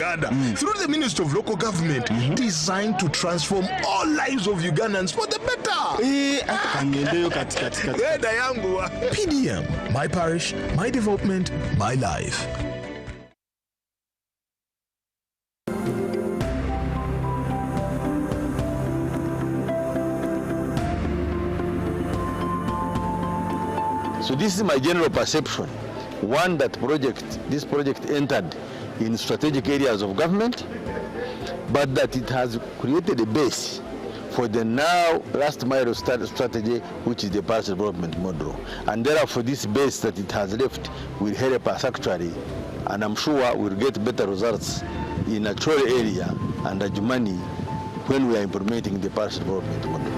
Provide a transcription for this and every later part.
Uganda through the Ministry of Local Government designed to transform all lives of Ugandans for the better. PDM, my parish, my development, my life. So this is my general perception. One, that this project entered in strategic areas of government, but that it has created a base for the now last mile strategy, which is the parish development model. And therefore this base that it has left will help us actually, and I'm sure we'll get better results in a Chole area and Adjumani when we are implementing the parish development model.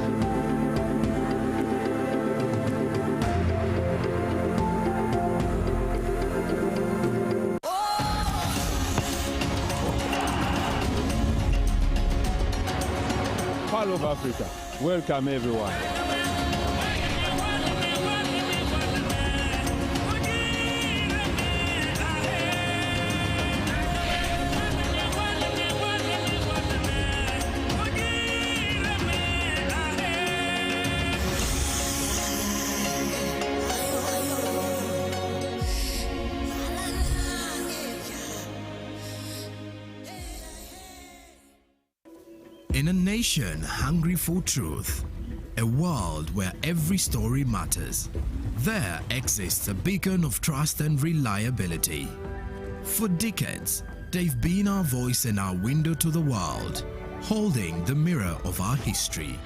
All of Africa, welcome everyone. In a nation hungry for truth, a world where every story matters, there exists a beacon of trust and reliability. For decades, they've been our voice and our window to the world, holding the mirror of our history.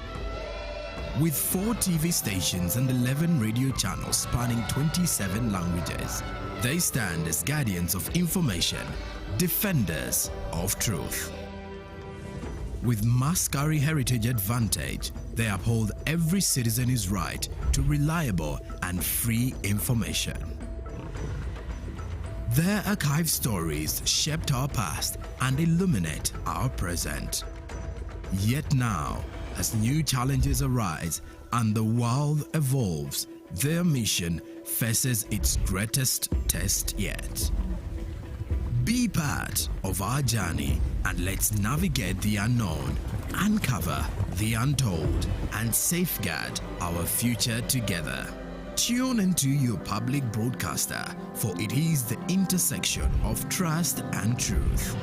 With 4 TV stations and 11 radio channels spanning 27 languages, they stand as guardians of information, defenders of truth. With Maskari Heritage Advantage, they uphold every citizen's right to reliable and free information. Their archived stories shaped our past and illuminate our present. Yet now, as new challenges arise and the world evolves, their mission faces its greatest test yet. Be part of our journey and let's navigate the unknown, uncover the untold, and safeguard our future together. Tune into your public broadcaster, for it is the intersection of trust and truth.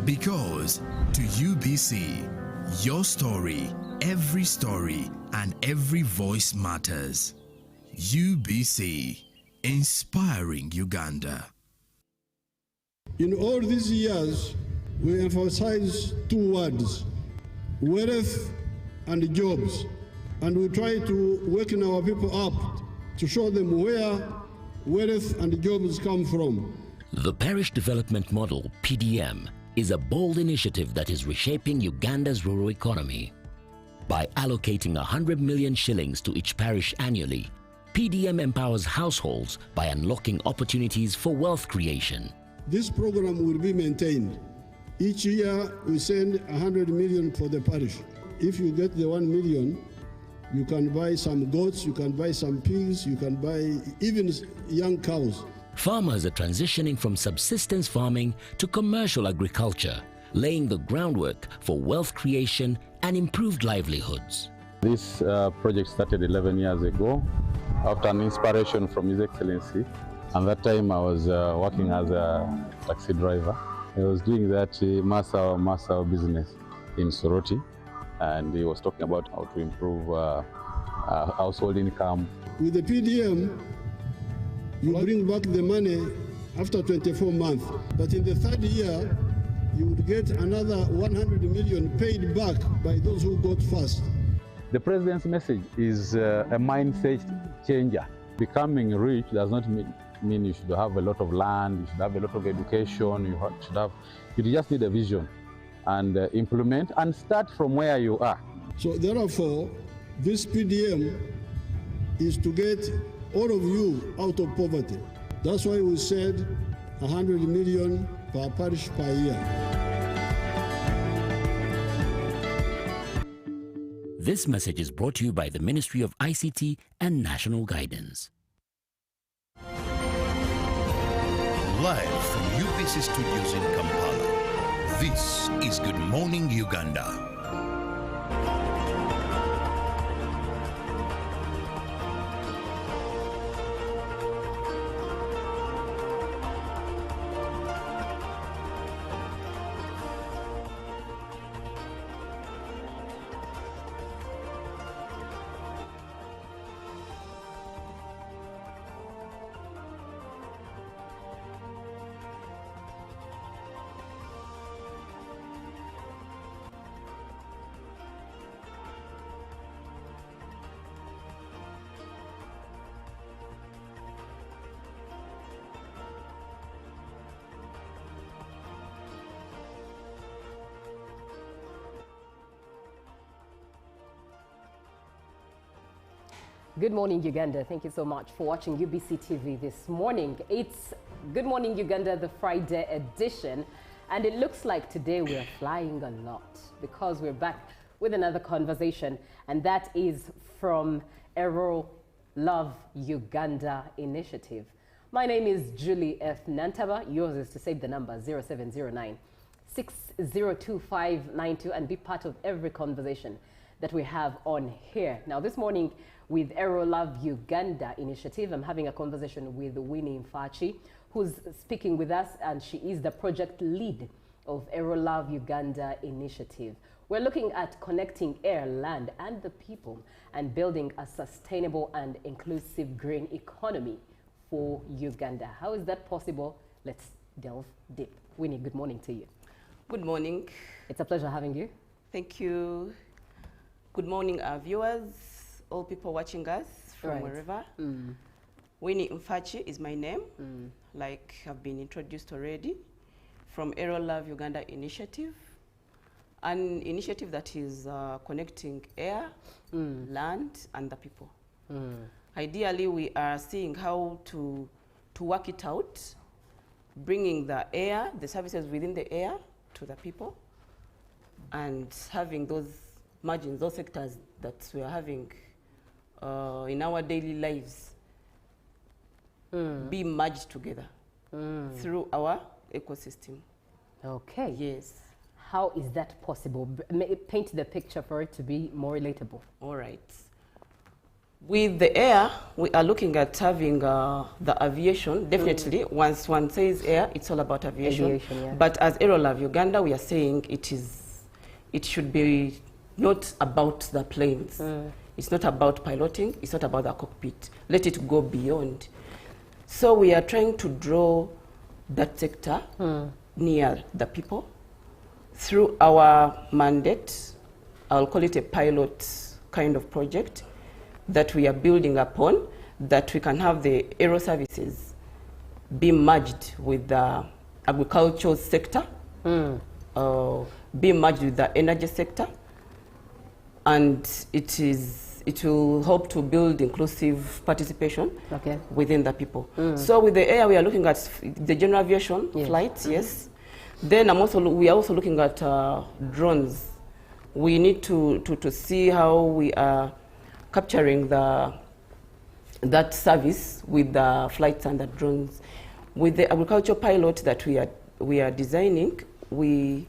Because to UBC, your story, and every voice matters. UBC, inspiring Uganda. In all these years, we emphasize 2 words, wealth and jobs, and we try to waken our people up to show them where wealth and jobs come from. The Parish Development Model, PDM, is a bold initiative that is reshaping Uganda's rural economy. By allocating 100 million shillings to each parish annually, PDM empowers households by unlocking opportunities for wealth creation. This program will be maintained. Each year we send 100 million for the parish. If you get the 1 million, you can buy some goats, you can buy some pigs, you can buy even young cows. Farmers are transitioning from subsistence farming to commercial agriculture, laying the groundwork for wealth creation and improved livelihoods. This project started 11 years ago after an inspiration from His Excellency. And that time I was working as a taxi driver. I was doing that Massa business in Soroti, and he was talking about how to improve household income. With the PDM, you bring back the money after 24 months, but in the 3rd year, you would get another 100 million paid back by those who got first. The President's message is a mindset changer. Becoming rich does not mean you should have a lot of land, you should have a lot of education, you just need a vision and implement and start from where you are. So therefore, this PDM is to get all of you out of poverty. That's why we said 100 million per parish per year. This message is brought to you by the Ministry of ICT and National Guidance. Live from UBC Studios in Kampala, This is Good Morning Uganda. Good morning, Uganda. Thank you so much for watching UBC TV this morning. It's Good Morning Uganda, the Friday edition. And it looks like today we're flying a lot because we're back with another conversation. And that is from Ero Love Uganda Initiative. My name is Julie F. Nantaba. Yours is to save the number 0709 602592 and be part of every conversation that we have on here. Now, this morning with Ero Love Uganda Initiative, I'm having a conversation with Winnie Mfachi, who's speaking with us, and she is the project lead of Ero Love Uganda Initiative. We're looking at connecting air, land, and the people and building a sustainable and inclusive green economy for Uganda. How is that possible? Let's delve deep. Winnie, good morning to you. Good morning. It's a pleasure having you. Thank you. Good morning, our viewers, all people watching us from wherever. Winnie Mfachi is my name, like I've been introduced already, from Ero Love Uganda Initiative, an initiative that is connecting air, land, and the people. Ideally, we are seeing how to work it out, bringing the air, the services within the air to the people, and having those margins, those sectors that we are having in our daily lives be merged together through our ecosystem. Okay. Yes. How is that possible? Paint the picture for it to be more relatable. All right. With the air, we are looking at having the aviation. Definitely, once one says air, it's all about aviation. Yeah. But as Ero Love Uganda, we are saying it should be not about the planes. It's not about piloting. It's not about the cockpit. Let it go beyond. So we are trying to draw that sector near the people through our mandate. I'll call it a pilot kind of project that we are building upon, that we can have the aero services be merged with the agricultural sector, be merged with the energy sector, and it will help to build inclusive participation within the people. So with the air, we are looking at the general aviation flights, yes. Then we are also looking at drones. We need to see how we are capturing that service with the flights and the drones. With the agricultural pilot that we are designing, we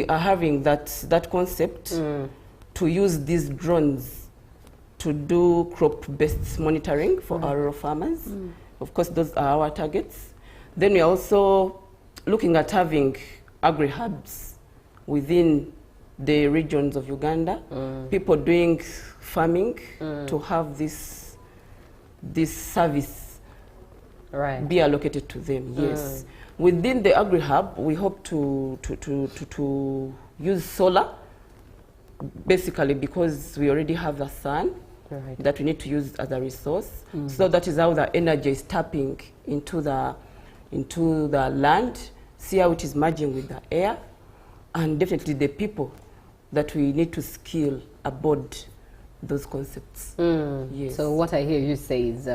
are having that concept to use these drones to do crop-based monitoring for our rural farmers. Of course, those are our targets. Then we're also looking at having agri-hubs within the regions of Uganda, people doing farming to have this service be allocated to them, yes. Within the agri-hub, we hope to use solar, basically because we already have the sun that we need to use as a resource. So that is how the energy is tapping into the land, see how it is merging with the air, and definitely the people that we need to skill aboard those concepts. Yes. So what I hear you say is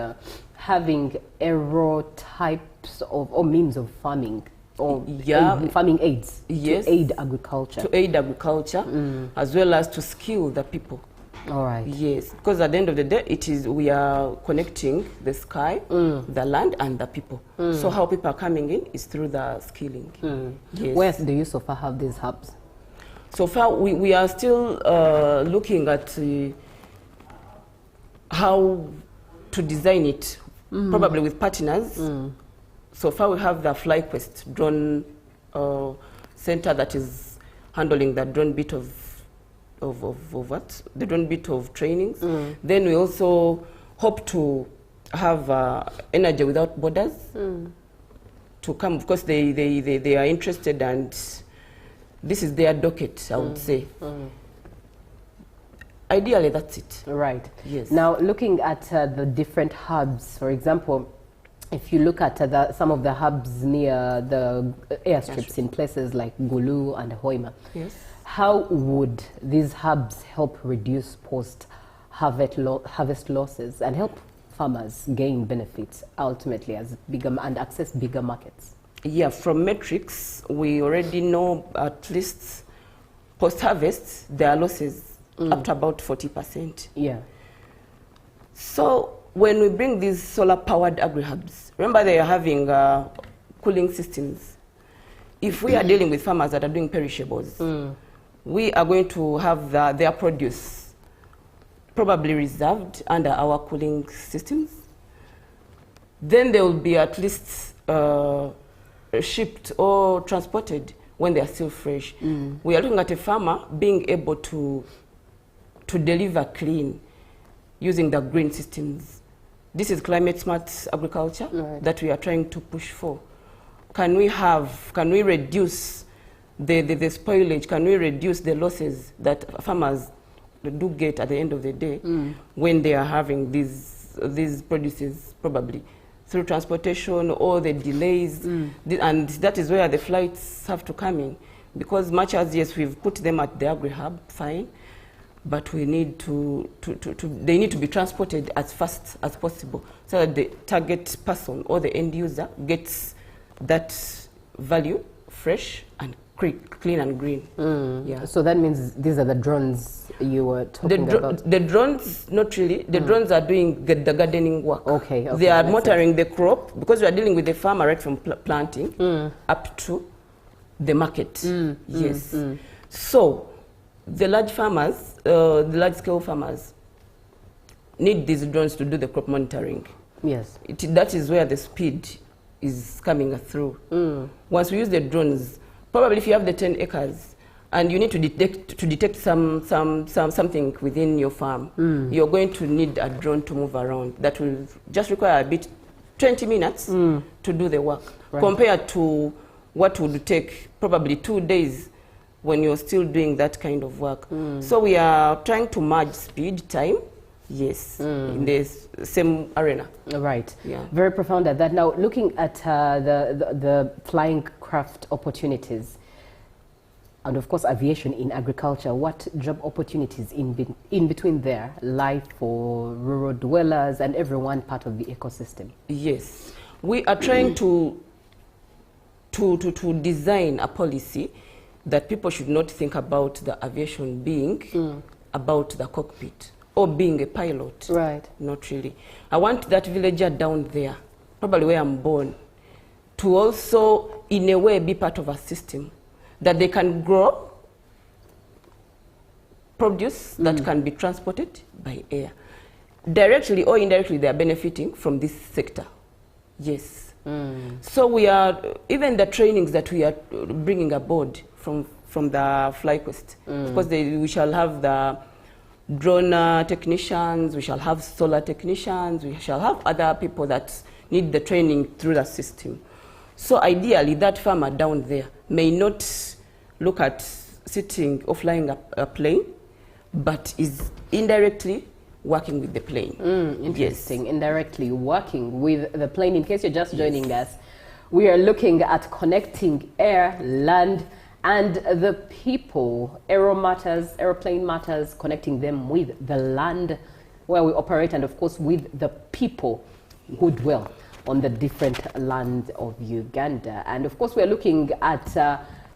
having aero types of or means of farming or farming aids to aid agriculture. To aid agriculture, as well as to skill the people All right. Yes, because at the end of the day, we are connecting the sky, the land, and the people. So how people are coming in is through the skilling. Yes. Where do you so far have these hubs? So far, we are still looking at how to design it, probably with partners. So far, we have the FlyQuest drone center that is handling the drone bit of what? The drone bit of trainings. Then we also hope to have Energy Without Borders to come, because they are interested, and this is their docket, I would say. Ideally, that's it. Right. Yes. Now, looking at the different hubs, for example, if you look at some of the hubs near the airstrips in places like Gulu and Hoima, yes. How would these hubs help reduce post-harvest losses and help farmers gain benefits ultimately and access bigger markets? Yeah, from metrics, we already know at least post-harvest, there are losses up to about 40%. Yeah. So when we bring these solar-powered agri-hubs, remember they are having cooling systems. If we are dealing with farmers that are doing perishables, we are going to have their produce probably reserved under our cooling systems. Then they will be at least shipped or transported when they are still fresh. We are looking at a farmer being able to deliver clean using the green systems. This is climate smart agriculture that we are trying to push for. Can we reduce the spoilage? Can we reduce the losses that farmers do get at the end of the day when they are having these produces, probably through transportation or the delays? And that is where the flights have to come in, because much as, yes, we've put them at the agri-hub, fine, but we need they need to be transported as fast as possible so that the target person or the end user gets that value fresh and clean and green. Yeah. So that means these are the drones you were talking about? The drones, not really. The drones are doing the gardening work. Okay. They are monitoring the crop, because we are dealing with the farmer right from planting up to the market. Yes. So the large farmers, the large-scale farmers, need these drones to do the crop monitoring. Yes. That is where the speed is coming through. Once we use the drones, probably if you have the 10 acres and you need to detect something within your farm, you're going to need a drone to move around. That will just require a bit, 20 minutes to do the work, compared to what would take probably 2 days when you're still doing that kind of work. So we are trying to merge speed, time, yes, in the same arena. Right. Yeah. Very profound at that. Now, looking at the flying craft opportunities, and of course aviation in agriculture, what job opportunities in between there lie for rural dwellers and everyone part of the ecosystem? Yes. We are trying to design a policy that people should not think about the aviation being about the cockpit or being a pilot. Right. Not really. I want that villager down there, probably where I'm born, to also, in a way, be part of a system that they can grow produce that can be transported by air. Directly or indirectly, they are benefiting from this sector. Yes. So we are, even the trainings that we are bringing aboard from the FlyQuest, because we shall have the drone technicians, we shall have solar technicians, we shall have other people that need the training through the system. So ideally, that farmer down there may not look at sitting or flying a plane, but is indirectly working with the plane. Interesting. Yes. Indirectly working with the plane. In case you're just joining us, we are looking at connecting air, land, and the people. Aeroplane matters, connecting them with the land where we operate, and of course with the people who dwell on the different lands of Uganda. And of course we are looking at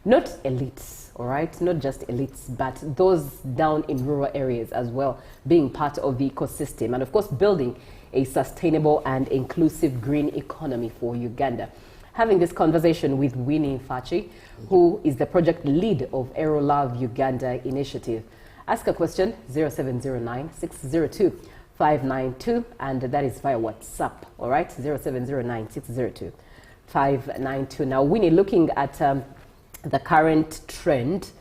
not elites all right? Not just elites, but those down in rural areas as well, being part of the ecosystem, and of course building a sustainable and inclusive green economy for Uganda. Having this conversation with Winnie Mfachi, who is the project lead of AeroLove Uganda initiative. Ask a question, 0709-602-592, and that is via WhatsApp, all right? 0709-602-592. Now, Winnie, looking at the current trend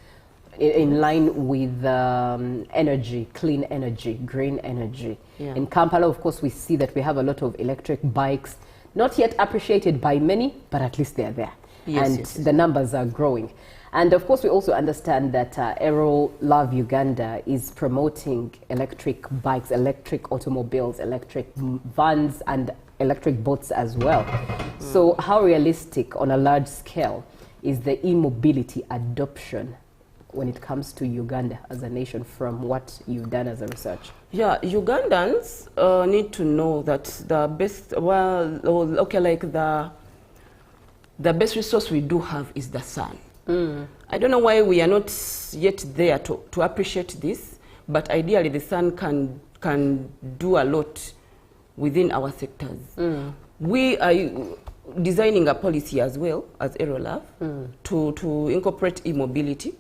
in line with energy, clean energy, green energy. Yeah. In Kampala, of course, we see that we have a lot of electric bikes, not yet appreciated by many, but at least they're there. Yes, and yes, the numbers are growing. And of course, we also understand that AeroLove Uganda is promoting electric bikes, electric automobiles, electric vans, and electric boats as well. So how realistic on a large scale is the e-mobility adoption when it comes to Uganda as a nation from what you've done as a research? Yeah, Ugandans need to know that the best, the best resource we do have is the sun. I don't know why we are not yet there to appreciate this, but ideally the sun can do a lot within our sectors. We are designing a policy as well as AeroLove to incorporate e-mobility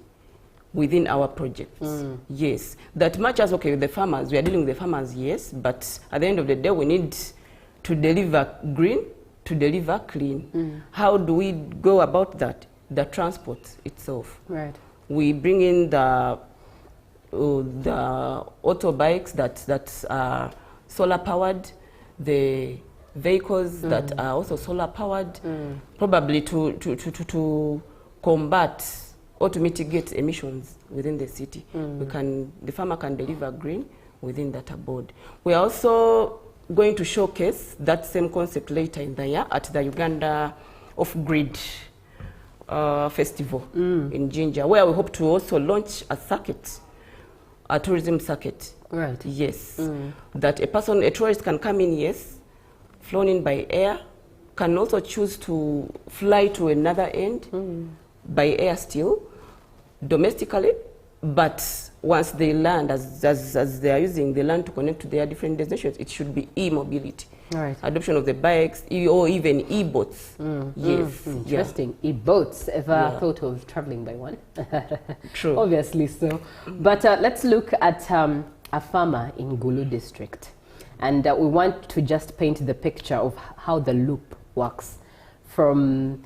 within our projects. Yes, that much as, okay, the farmers, we are dealing with the farmers, yes, but at the end of the day, we need to deliver green, to deliver clean. How do we go about that? The transport itself. Right. We bring in the auto bikes that are solar powered, the vehicles that are also solar powered, probably to combat or to mitigate emissions within the city. The farmer can deliver green within that abode. We are also going to showcase that same concept later in the year at the Uganda Off-Grid Festival in Jinja, where we hope to also launch a circuit, a tourism circuit. Right. Yes. That a tourist can come in, yes, flown in by air, can also choose to fly to another end by air still, domestically, but once they land, as they are using, they land to connect to their different destinations, it should be e-mobility. Right. Adoption of the bikes, or even e-boats. Yes. Interesting. Yeah. E-boats. Ever thought of traveling by one? True. Obviously so. But let's look at a farmer in Gulu district. And we want to just paint the picture of how the loop works from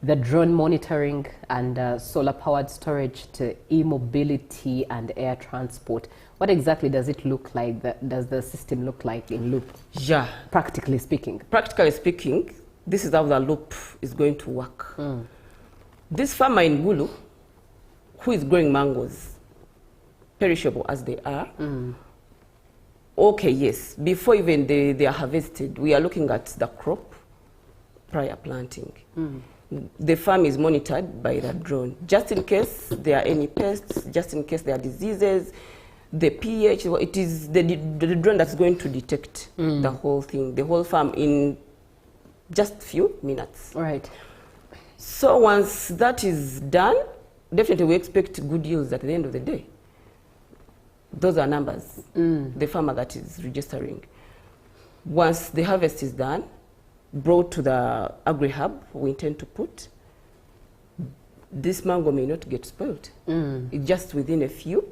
the drone monitoring and solar-powered storage to e-mobility and air transport. What exactly does it look like? Does the system look like in loop? Yeah. Practically speaking. Practically speaking, this is how the loop is going to work. This farmer in Gulu, who is growing mangoes, perishable as they are, okay, yes, before even they are harvested, we are looking at the crop prior planting. The farm is monitored by the drone, just in case there are any pests, just in case there are diseases, the pH, it is the drone that's going to detect the whole thing, the whole farm in just few minutes. Right. So once that is done, definitely we expect good yields at the end of the day. Those are numbers, the farmer that is registering. Once the harvest is done, brought to the agri-hub, we intend to put, this mango may not get spoiled. It's just within a few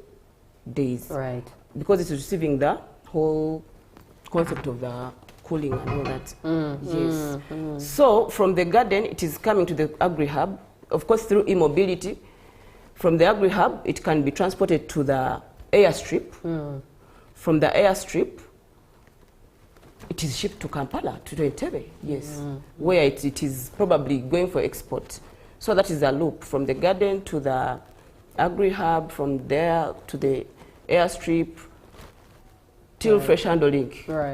days. Right. Because it's receiving the whole concept of the cooling and all that. Yes. So from the garden, it is coming to the agri-hub, of course through e-mobility. From the agri-hub, it can be transported to the airstrip. From the airstrip, it is shipped to Kampala, to Entebbe, yes, where it is probably going for export. So that is a loop from the garden to the agri-hub, from there to the airstrip, till fresh handling,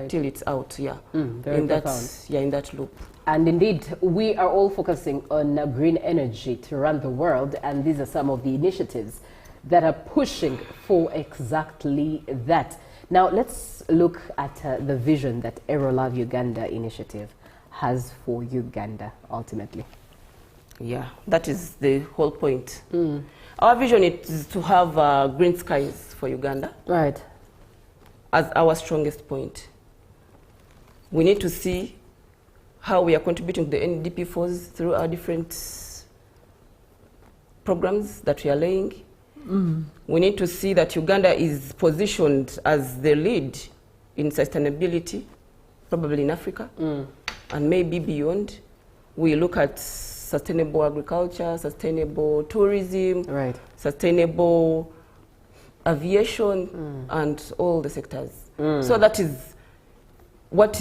till it's out, very in that loop. And indeed, we are all focusing on green energy to run the world, and these are some of the initiatives that are pushing for exactly that. Now, let's look at the vision that AeroLove Uganda initiative has for Uganda, ultimately. Yeah, that is the whole point. Our vision is to have green skies for Uganda. Right. As our strongest point. We need to see how we are contributing to the NDP force through our different programs that we are laying. We need to see that Uganda is positioned as the lead in sustainability, probably in Africa, and maybe beyond. We look at sustainable agriculture, sustainable tourism, right, sustainable aviation, and all the sectors. So that is what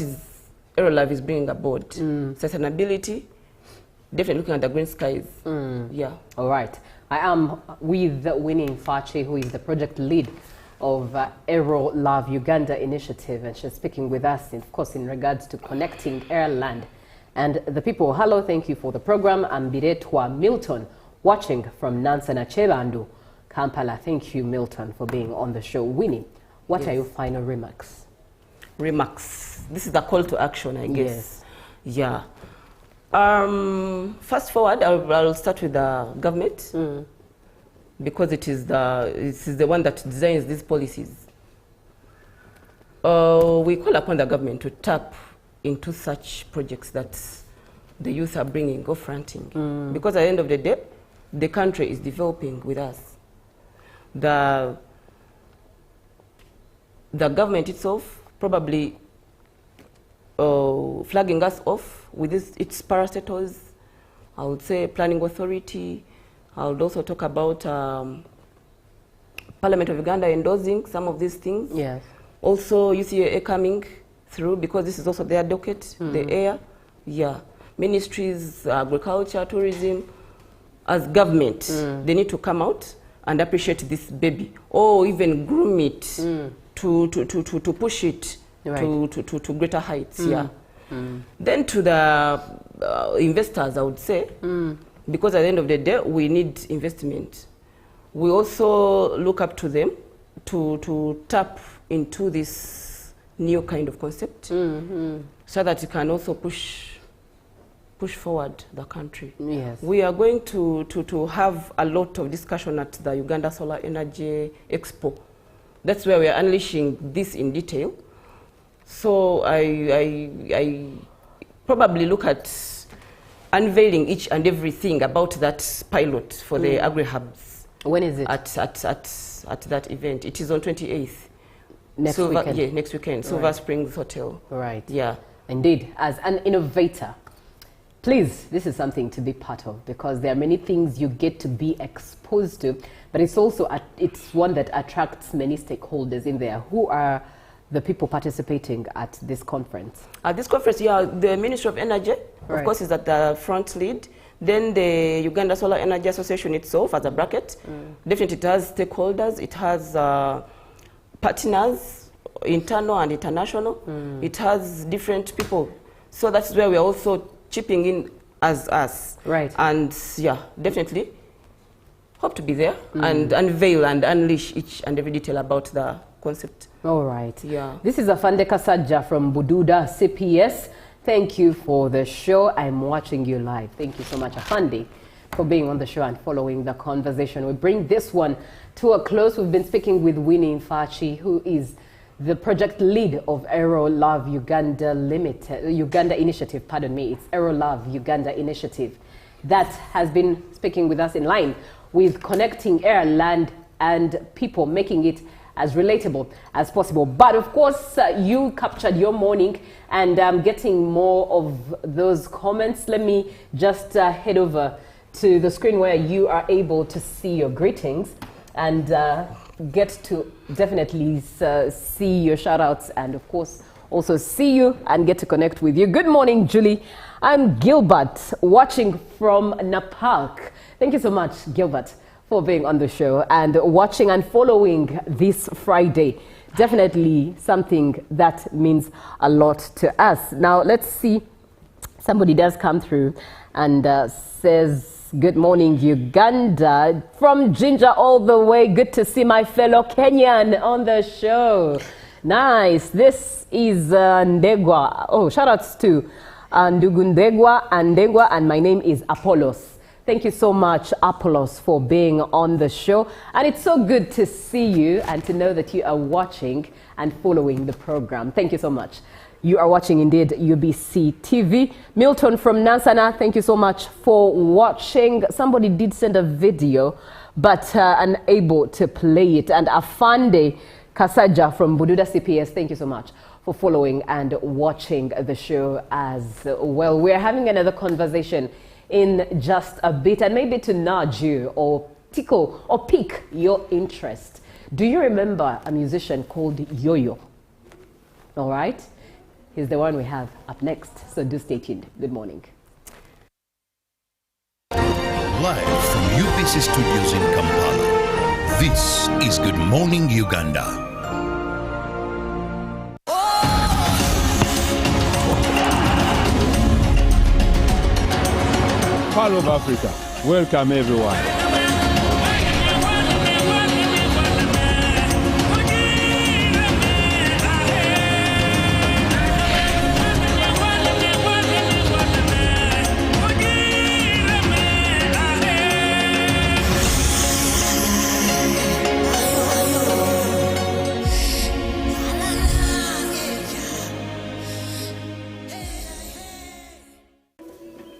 AeroLove is bringing aboard. Sustainability, definitely looking at the green skies. Yeah. All right. I am with Winnie Mfachi, who is the project lead of AeroLove Uganda initiative, and she's speaking with us, of course, in regards to connecting airland and the people. Hello, thank you for the program. I'm Biretwa Milton, watching from Nansana Chebandu, Kampala. Thank you, Milton, for being on the show. Winnie, what are your final remarks? Remarks. This is the call to action, I guess. Yes. Yeah. Fast forward, I'll start with the government because it is the one that designs these policies. We call upon the government to tap into such projects that the youth are bringing or fronting, because at the end of the day, the country is developing with us. The government itself probably flagging us off with its parastatals. I would say Planning Authority. I would also talk about Parliament of Uganda endorsing some of these things. Yes. Also UCAA coming through, because this is also their docket, the air. Yeah. Ministries, agriculture, tourism, as government, they need to come out and appreciate this baby, or even groom it to push it to greater heights. Yeah. Then to the investors, I would say, because at the end of the day, we need investment. We also look up to them to tap into this new kind of concept, so that it can also push forward the country. Yes. We are going to have a lot of discussion at the Uganda Solar Energy Expo. That's where we are unleashing this in detail. So I probably look at unveiling each and everything about that pilot for the agri-hubs. When is it? At that event. It is on 28th. Next weekend? Yeah, next weekend. Silver Springs Hotel. Right. Yeah. Indeed, as an innovator, please, this is something to be part of, because there are many things you get to be exposed to, but it's also, it's one that attracts many stakeholders in there. Who are the people participating at this conference? At this conference, yeah, the Ministry of Energy, of course, is at the front lead. Then the Uganda Solar Energy Association itself as a bracket. Definitely it has stakeholders, it has partners, internal and international. It has different people. So that's where we are also chipping in as us. Right. And yeah, definitely hope to be there and unveil and unleash each and every detail about the concept. All right. Yeah. This is Afande Kasajja from Bududa CPS. Thank you for the show. I'm watching you live. Thank you so much, Afande, for being on the show and following the conversation. We bring this one to a close. We've been speaking with Winnie Mfachi, who is the project lead of AeroLove Uganda Uganda Initiative, pardon me. It's AeroLove Uganda Initiative that has been speaking with us in line with connecting air, land, and people, making it as relatable as possible. But of course, you captured your morning, and I'm getting more of those comments. Let me just head over to the screen where you are able to see your greetings and get to definitely see your shout outs, and of course also see you and get to connect with you. Good morning, Julie. I'm Gilbert, watching from Napark. Thank you so much, Gilbert, for being on the show and watching and following this Friday. Definitely something that means a lot to us. Now let's see, somebody does come through and says, good morning, Uganda. From Ginger all the way. Good to see my fellow Kenyan on the show. Nice. This is Ndegwa. Oh, shout outs to Ndugundegwa and Ndegwa, and my name is Apollos. Thank you so much, Apollos, for being on the show. And it's so good to see you and to know that you are watching and following the program. Thank you so much. You are watching indeed UBC TV. Milton from Nansana, thank you so much for watching. Somebody did send a video, but unable to play it. And Afande Kasaja from Bududa CPS, thank you so much for following and watching the show as well. We're having another conversation in just a bit, and maybe to nudge you or tickle or pique your interest. Do you remember a musician called Yo-Yo? All right, he's the one we have up next, so do stay tuned. Good morning. Live from UBC Studios in Kampala, this is Good Morning Uganda. All of Africa, welcome everyone.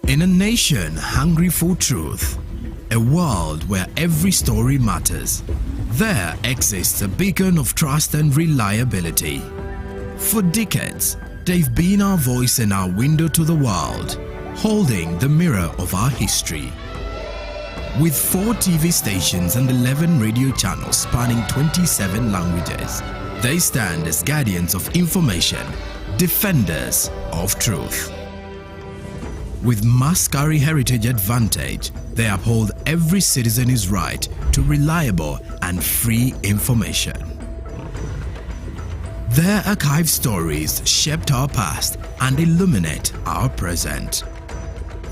In a nation hungry for truth, a world where every story matters, there exists a beacon of trust and reliability. For decades, they've been our voice and our window to the world, holding the mirror of our history. With 4 TV stations and 11 radio channels spanning 27 languages, they stand as guardians of information, defenders of truth. With Maskari Heritage Advantage, they uphold every citizen's right to reliable and free information. Their archived stories shaped our past and illuminate our present.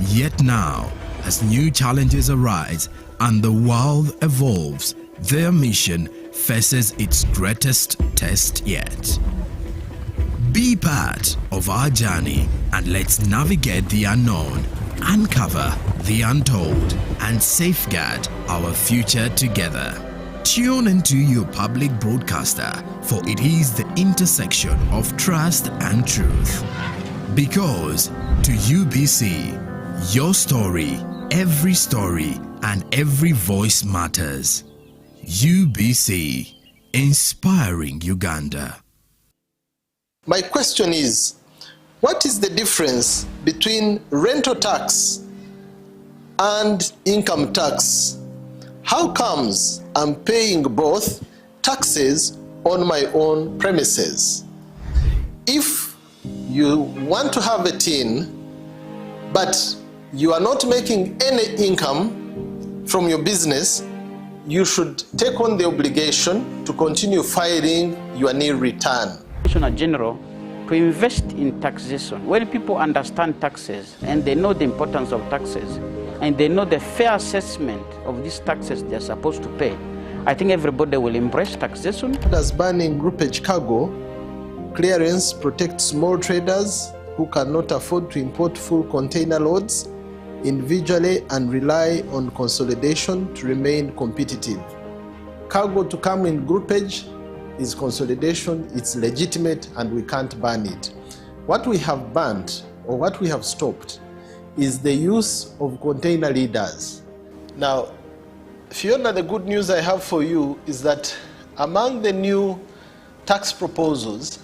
Yet now, as new challenges arise and the world evolves, their mission faces its greatest test yet. Be part of our journey and let's navigate the unknown, uncover the untold, and safeguard our future together. Tune into your public broadcaster, for it is the intersection of trust and truth. Because to UBC, your story, and every voice matters. UBC, inspiring Uganda. My question is, what is the difference between rental tax and income tax? How comes I'm paying both taxes on my own premises? If you want to have a tin, but you are not making any income from your business, you should take on the obligation to continue filing your nil return. Commissioner General to invest in taxation. When people understand taxes and they know the importance of taxes and they know the fair assessment of these taxes they're supposed to pay, I think everybody will embrace taxation. As banning groupage cargo, clearance protects small traders who cannot afford to import full container loads individually and rely on consolidation to remain competitive. Cargo to come in groupage is consolidation, it's legitimate, and we can't ban it. What we have banned, or what we have stopped, is the use of container leaders. Now, Fiona, the good news I have for you is that among the new tax proposals,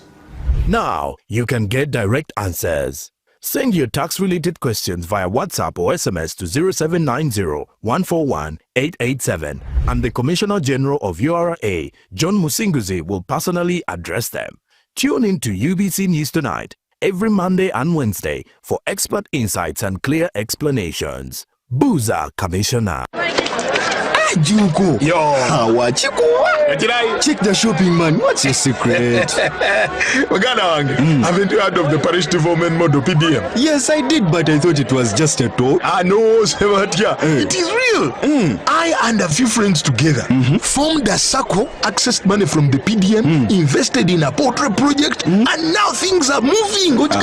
now you can get direct answers. Send your tax-related questions via WhatsApp or SMS to 0790-141-887 and the Commissioner General of URA, John Musinguzi, will personally address them. Tune in to UBC News Tonight every Monday and Wednesday for expert insights and clear explanations. Buza Commissioner. Juko. Yo. What you go? Check the shopping, man. What's your secret? Haven't you heard of the Parish Development Model PDM? Yes, I did, but I thought it was just a talk. No, Sevatia. It is real. I I and a few friends together formed a circle, accessed money from the PDM, invested in a poultry project, and now things are moving. Joko,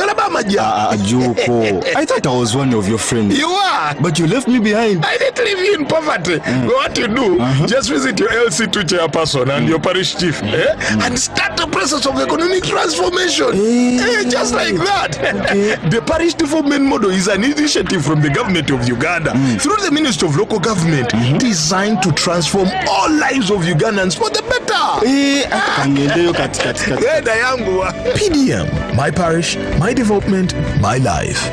I thought I was one of your friends. You are, but you left me behind. I didn't leave you in poverty. What you do, just visit your LC2 chairperson and your parish chief, and start the process of economic transformation. Just like that. The parish development model is an initiative from the government of Uganda through the Ministry of Local Government, designed to transform all lives of Ugandans for the better. PDM, my parish, my development, my life.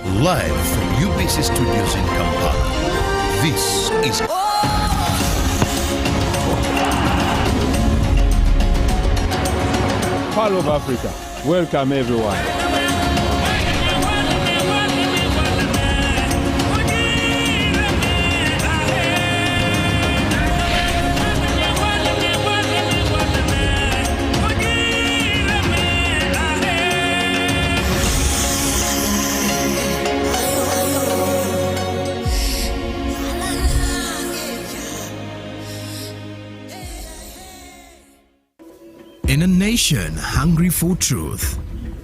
Live from UBC Studios in Kampala, this is Pearl of Africa. Welcome everyone. In a nation hungry for truth,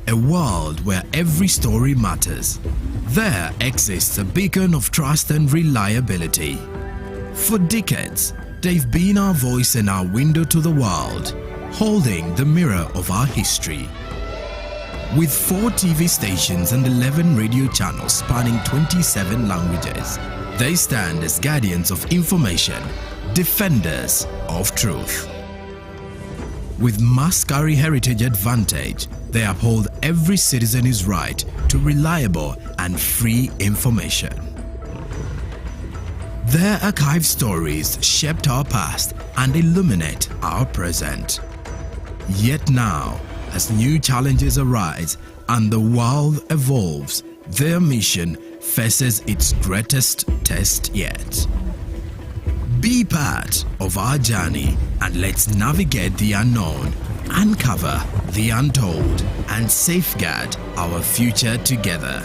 a world where every story matters, there exists a beacon of trust and reliability. For decades, they've been our voice and our window to the world, holding the mirror of our history. With 4 TV stations and 11 radio channels spanning 27 languages, they stand as guardians of information, defenders of truth. With Mascari Heritage Advantage, they uphold every citizen's right to reliable and free information. Their archive stories shaped our past and illuminate our present. Yet now, as new challenges arise and the world evolves, their mission faces its greatest test yet. Be part of our journey and let's navigate the unknown, uncover the untold, and safeguard our future together.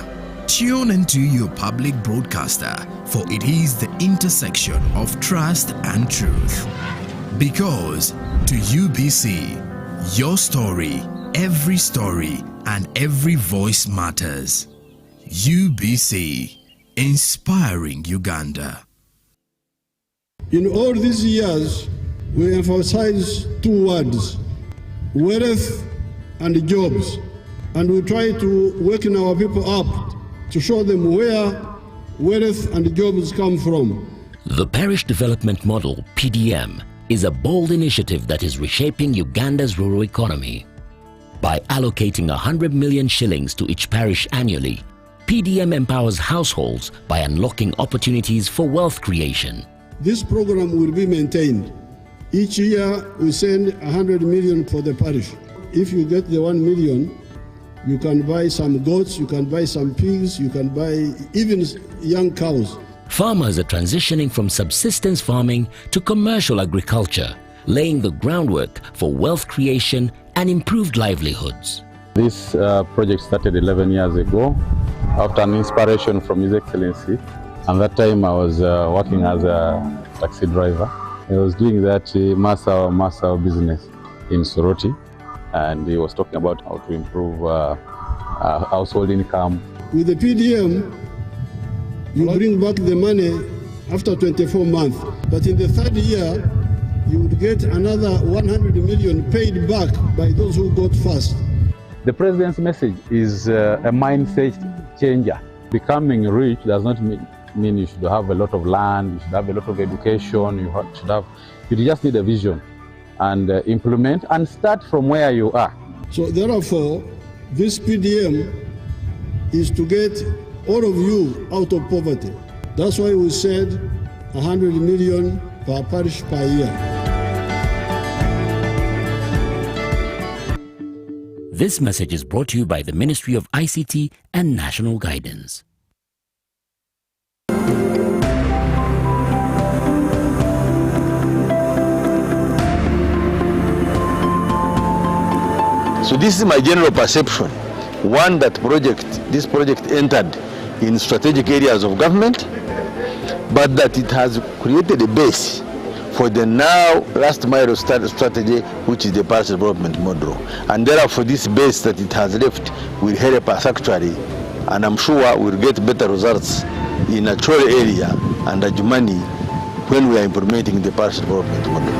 Tune into your public broadcaster, for it is the intersection of trust and truth. Because to UBC, your story, and every voice matters. UBC, inspiring Uganda. In all these years, we emphasize 2 words, wealth and jobs, and we try to waken our people up to show them where wealth and jobs come from. The Parish Development Model, PDM, is a bold initiative that is reshaping Uganda's rural economy. By allocating 100 million shillings to each parish annually, PDM empowers households by unlocking opportunities for wealth creation. This program will be maintained. Each year we send 100 million for the parish. If you get the 1 million, you can buy some goats, you can buy some pigs, you can buy even young cows. Farmers are transitioning from subsistence farming to commercial agriculture, laying the groundwork for wealth creation and improved livelihoods. This project started 11 years ago after an inspiration from His Excellency. And that time I was working as a taxi driver. I was doing that Masa business in Soroti, and he was talking about how to improve household income. With the PDM, you bring back the money after 24 months. But in the 3rd year, you would get another 100 million paid back by those who got first. The President's message is a mindset changer. Becoming rich does not mean you should have a lot of land, you should have a lot of education, you just need a vision and implement and start from where you are. So therefore, this PDM is to get all of you out of poverty. That's why we said 100 million per parish per year. This message is brought to you by the Ministry of ICT and National Guidance. So this is my general perception. One, that this project entered in strategic areas of government, but that it has created a base for the now last mile strategy, which is the parcel development model. And therefore this base that it has left will help us actually, and I'm sure we'll get better results in a Chole area and Adjumani when we are implementing the parcel development model.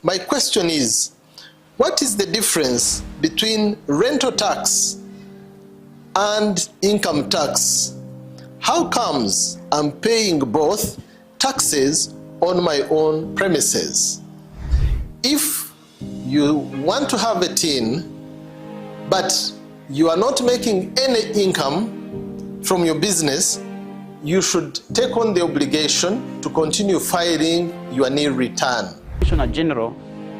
My question is, what is the difference between rental tax and income tax? How comes I'm paying both taxes on my own premises? If you want to have a tin, but you are not making any income from your business, you should take on the obligation to continue filing your nil return. Commissioner General,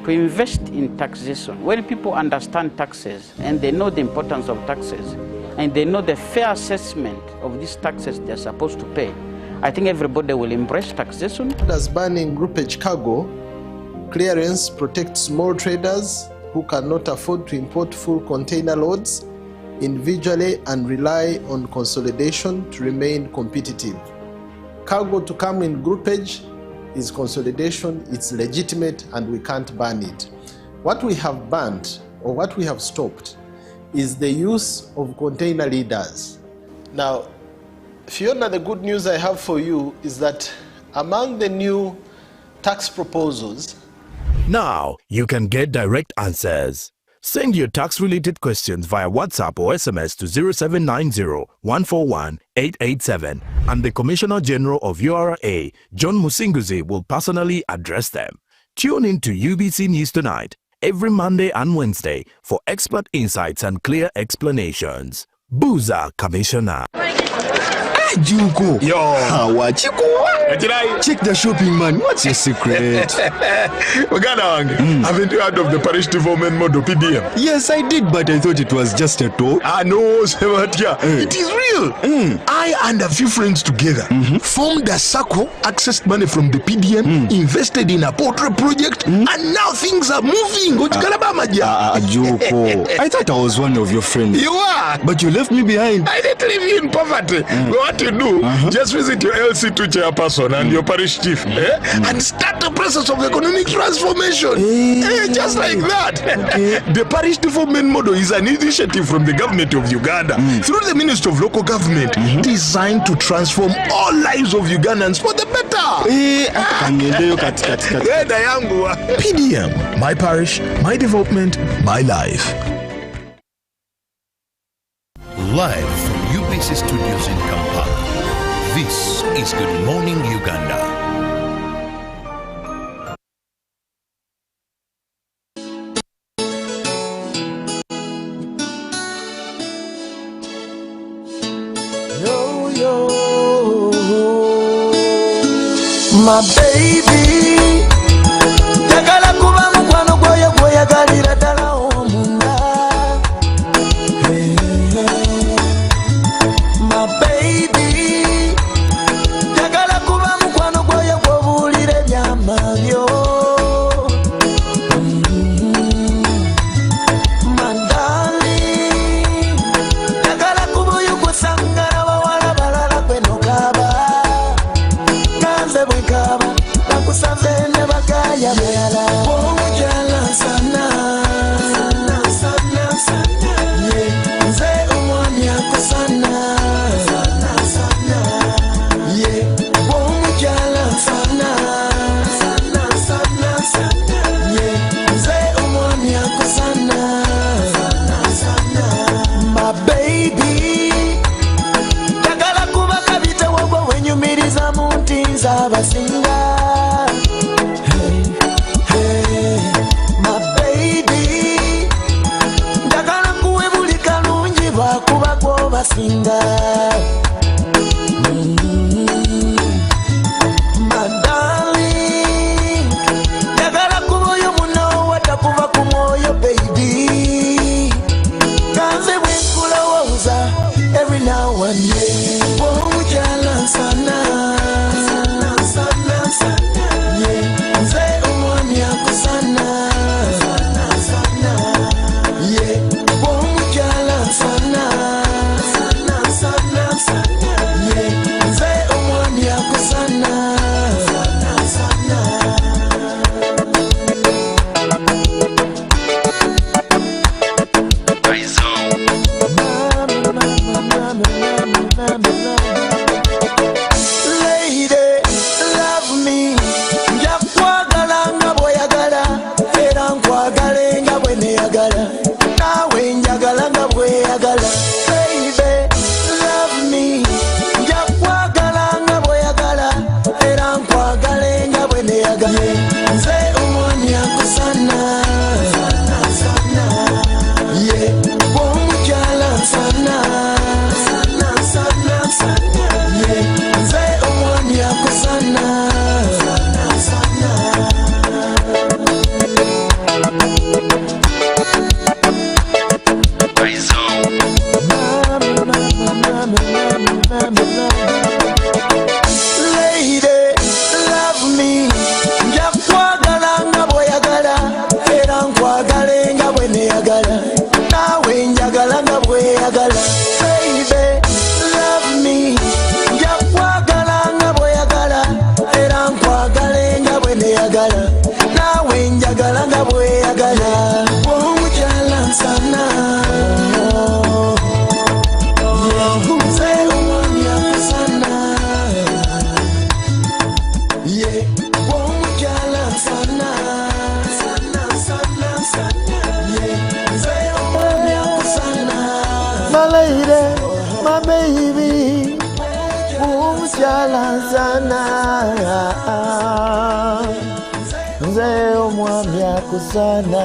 to invest in taxation. When people understand taxes and they know the importance of taxes and they know the fair assessment of these taxes they're supposed to pay, I think everybody will embrace taxation. As banning groupage cargo, clearance protects small traders who cannot afford to import full container loads individually and rely on consolidation to remain competitive. Cargo to come in groupage is consolidation, it's legitimate, and we can't ban it. What we have banned, or what we have stopped, is the use of container leaders. Now, Fiona, the good news I have for you is that among the new tax proposals, now you can get direct answers. Send your tax-related questions via WhatsApp or SMS to 0790-141-887, and the Commissioner General of URA, John Musinguzi, will personally address them. Tune in to UBC News Tonight every Monday and Wednesday for expert insights and clear explanations. Booza Commissioner. Juko. Yo. Check the shopping, man. What's your secret? Haven't you heard of the parish development model, PDM? Yes, I did, but I thought it was just a talk. No, Sebatia. It is real. I and a few friends together formed a circle, accessed money from the PDM, invested in a poultry project, and now things are moving. Juko. I thought I was one of your friends. You are. But you left me behind. I didn't leave you in poverty. What you do, just visit your LC2 chairperson and your parish chief and start the process of economic transformation. Just like that. The parish development model is an initiative from the government of Uganda through the Ministry of Local Government designed to transform all lives of Ugandans for the better. PDM, my parish, my development, my life. Live from UBC Studios in Kampala, this is Good Morning Uganda. Yo, yo, my baby, Takala kuba mukwano gwoyo gwoyagalira ddala omunda. My baby, Takala kuba mukwano gwoyo gwobuulira ebyama byo. My darling, Takala kuba oyo kusangala bawala balala kweno kaaba. Kanze bwe kaaba, nakusanze ne bagaya beyala. Omujala sana, sana, sana, yeah. Nze omwami akusana, sana, sana, yeah. Omujala sana, sana, sana, sana, yeah. Nze omwami akusana, sana, sana, my baby. Takala kuba kabite wogwo wenyumiriza mu ntinza abasinga. My baby, ndagala kuwe buli kalungi lwakuba gwobasinga. My darling, ndagala kuba oyo munowa takuva ku mwoyo baby. Kanze bwe nkulowooza every now and then. Omujala nsana, sana, sana, sana, yeah. Nze omwami akusana, sana, sana, yeah. neyagala. Baby, love me. Nja kwagala nga bw'oyagala, era nkwagale nga bwe neyagala. Nze omwami akusana. Yeah, bw'omukyala nsana. Yeah, nze omwami akusana. Lady, love me. Nja kwagala nga bw'oyagala, era nkwagale nga bwe neyagala. Naawe njagala nga bw'eyagala. Baby, love me. Nja kwagala nga bw'oyagala, era nkwagale nga bwe neyagala. Naawe njagala nga bw'eyagala. Bw'omukyala nsana. Nze omwami akusana. Yeah, bw'omukyala nsana. Yeah, nze omwami akusana. My lady, my baby, bw'omukyala nsana. Nze omwami akusana.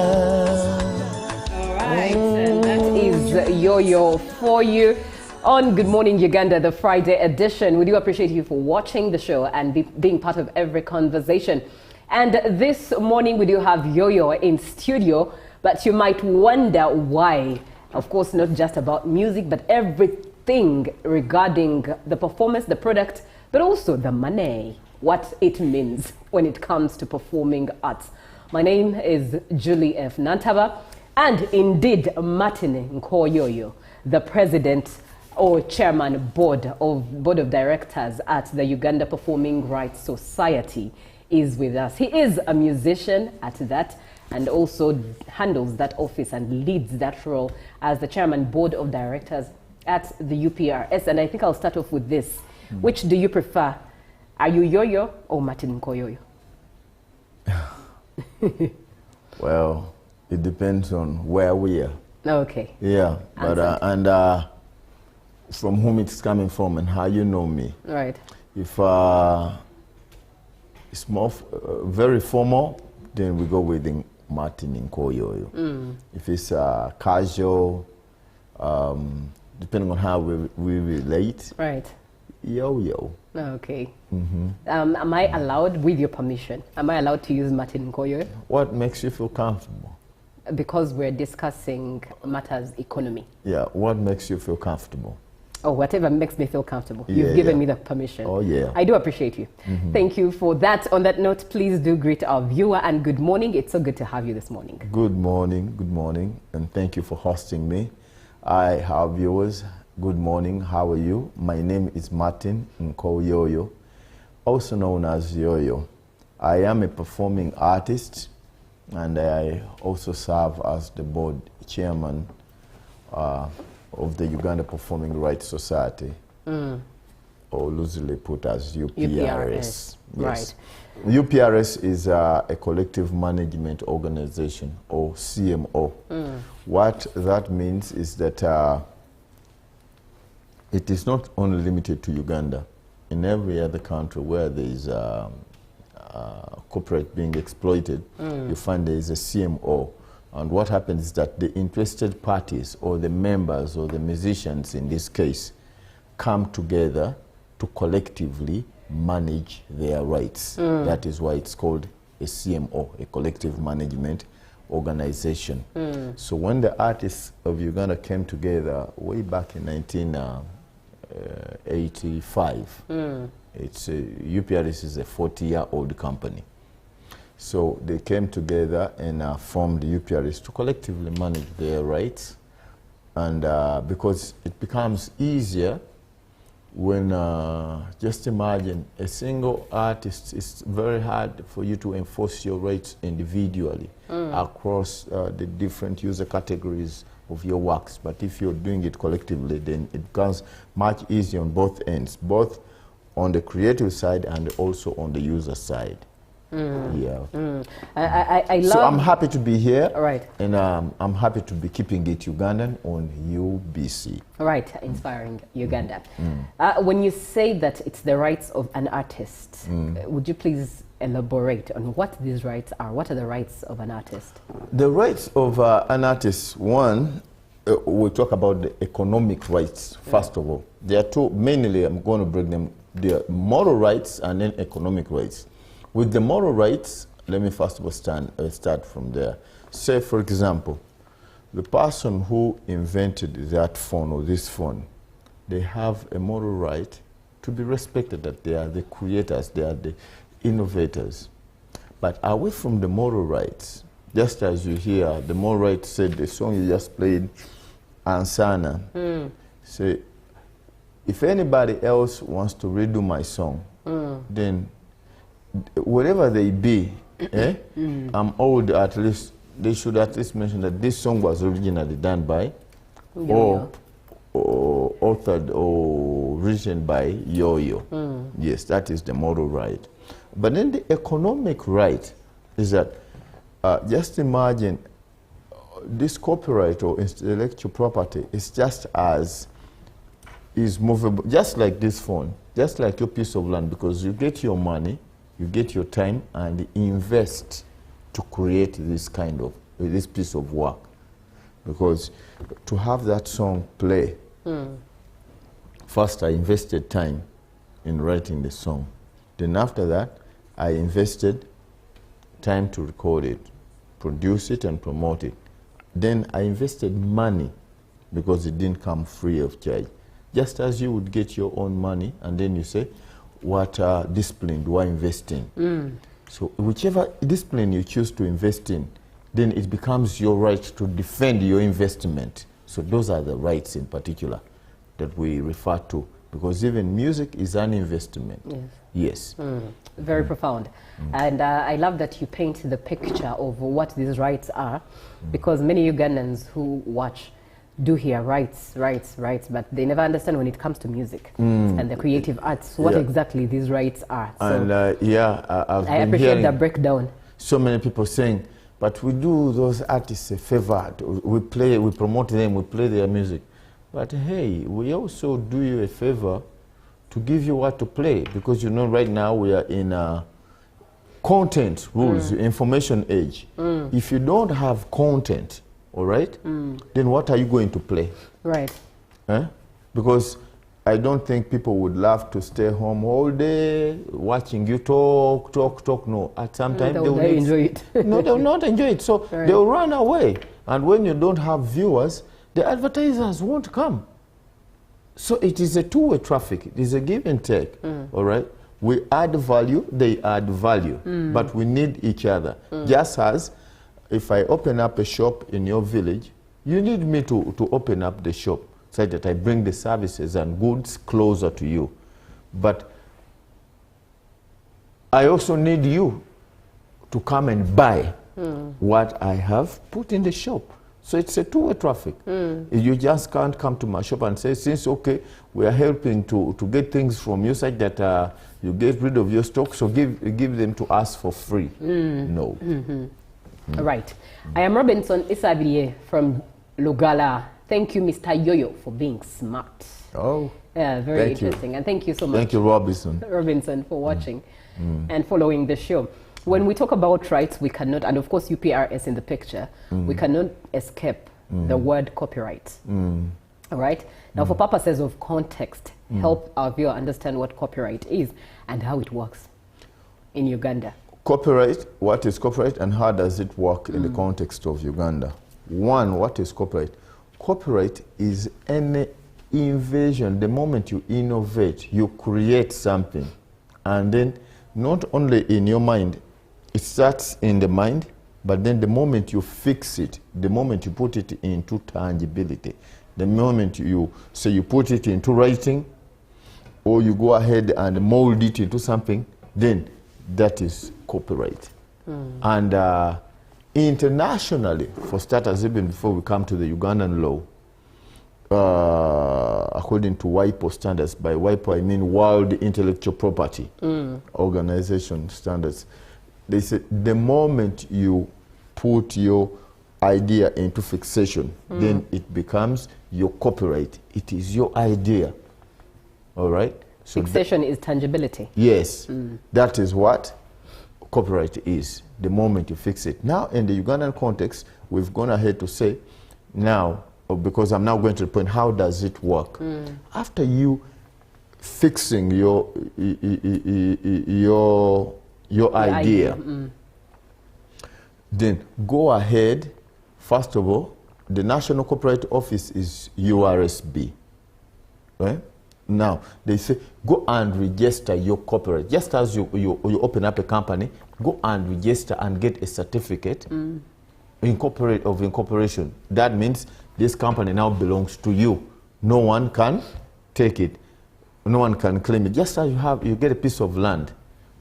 And that is Yo-Yo for you on Good Morning Uganda, the Friday edition. We do appreciate you for watching the show and being part of every conversation. And this morning we do have Yo-Yo in studio, but you might wonder why. Of course, not just about music, but everything regarding the performance, the product, but also the money, what it means when it comes to performing arts. My name is Julie F. Nantaba, and indeed Martin Nkoyoyo, the president or chairman board of directors at the Uganda Performing Rights Society, is with us. He is a musician at that, and also handles that office and leads that role as the chairman board of directors at the UPRS. And I think I'll start off with this. Which do you prefer? Are you Yo-Yo or Martin Nkoyoyo? Well, it depends on where we are. Okay. Yeah, but and from whom it's coming from and how you know me. Right. If it's more very formal, then we go with Martin Nkoyoyo. If it's casual, depending on how we relate. Right. Yo-Yo. Okay. Am I allowed, with your permission, am I allowed to use Martin Nkoyoyo? What makes you feel comfortable? Because we're discussing matters economy. Yeah, what makes you feel comfortable? Oh, whatever makes me feel comfortable. You've given me the permission. Oh, yeah. I do appreciate you. Thank you for that. On that note, please do greet our viewer and good morning. It's so good to have you this morning. Good morning, and thank you for hosting me. Our viewers, good morning, how are you? My name is Martin Nkoyoyo, also known as Yo-Yo. I am a performing artist, and I also serve as the board chairman of the Uganda Performing Rights Society, or loosely put as UPRS. Yes. Right. UPRS is a collective management organization, or CMO. What that means is that it is not only limited to Uganda. In every other country where there is corporate being exploited, you find there is a CMO. And what happens is that the interested parties, or the members, or the musicians in this case, come together to collectively manage their rights. That is why it's called a CMO, a collective management organization. So when the artists of Uganda came together way back in 1985, UPRS is a 40-year-old company. So they came together and formed the UPRS to collectively manage their rights. And because it becomes easier when, just imagine, a single artist, it's very hard for you to enforce your rights individually across the different user categories of your works. But if you're doing it collectively, then it becomes much easier on both ends, both on the creative side and also on the user side. Yeah. I love... So I'm happy to be here. Right. And I'm happy to be keeping it Ugandan on UBC. Right, inspiring Uganda. When you say that it's the rights of an artist, would you please elaborate on what these rights are? What are the rights of an artist? The rights of an artist, one, we talk about the economic rights, first of all. There are two, mainly I'm going to break them, the moral rights and then economic rights. With the moral rights, let me first of all start from there. Say, for example, the person who invented that phone or this phone, they have a moral right to be respected, that they are the creators, they are the innovators. But away from the moral rights, just as you hear, the moral rights said the song you just played, Ansana, say, if anybody else wants to redo my song, then wherever they be, I'm old, at least they should at least mention that this song was originally done by or authored or written by Yo-Yo. Yes, that is the moral right. But then the economic right is that just imagine this copyright or intellectual property is just as is movable, just like this phone, just like your piece of land, because you get your money, you get your time and invest to create this kind of, this piece of work. Because to have that song play, first I invested time in writing the song. Then after that, I invested time to record it, produce it and promote it. Then I invested money because it didn't come free of charge. Just as you would get your own money and then you say, what discipline do I invest in? So whichever discipline you choose to invest in, then it becomes your right to defend your investment. So those are the rights in particular that we refer to, because even music is an investment. Yes. Very profound. And I love that you paint the picture of what these rights are, because many Ugandans who watch do hear rights, but they never understand when it comes to music and the creative arts, what exactly these rights are. So And I appreciate the breakdown. So many people saying, but we do those artists a favor. We play, we promote them, we play their music. But hey, we also do you a favor to give you what to play, because you know right now we are in a content rules, information age. If you don't have content, all right, then what are you going to play? Right. Because I don't think people would love to stay home all day watching you talk. No, at some time they will enjoy it. No, they will not enjoy it. So they will run away. And when you don't have viewers, the advertisers won't come. So it is a two-way traffic. It is a give and take. All right. We add value, they add value, but we need each other. Just as if I open up a shop in your village, you need me to open up the shop so that I bring the services and goods closer to you. But I also need you to come and buy what I have put in the shop. So it's a two-way traffic. You just can't come to my shop and say, since, okay, we are helping to get things from you such that you get rid of your stock, so give them to us for free. No. Right. I am Robinson Isabirie from Lugala. Thank you, Mr. Yo-Yo, for being smart. Oh. Yeah, very interesting. And thank you so much. Thank you, Robinson. Robinson, for watching and following the show. When we talk about rights, we cannot, and of course UPRS in the picture, we cannot escape the word copyright. All right? Now, for purposes of context, help our viewer understand what copyright is and how it works in Uganda. Copyright, what is copyright and how does it work in the context of Uganda? One, what is copyright? Copyright is any invention. The moment you innovate, you create something. And then not only in your mind, it starts in the mind, but then the moment you fix it, the moment you put it into tangibility, the moment you say you put it into writing, or you go ahead and mold it into something, then that is copyright. And internationally, for starters, even before we come to the Ugandan law, according to WIPO standards, by WIPO I mean World Intellectual Property Organization standards, they say the moment you put your idea into fixation, then it becomes your copyright. It is your idea. All right? So fixation is tangibility. Yes. That is what copyright is, the moment you fix it. Now, in the Ugandan context, we've gone ahead to say, now, because I'm now going to the point, how does it work? After you fixing your idea, then go ahead. First of all, the National Copyright Office is URSB, right? Now, they say, go and register your copyright. Just as you open up a company, go and register and get a certificate of incorporation. That means this company now belongs to you. No one can take it. No one can claim it. Just as you get a piece of land,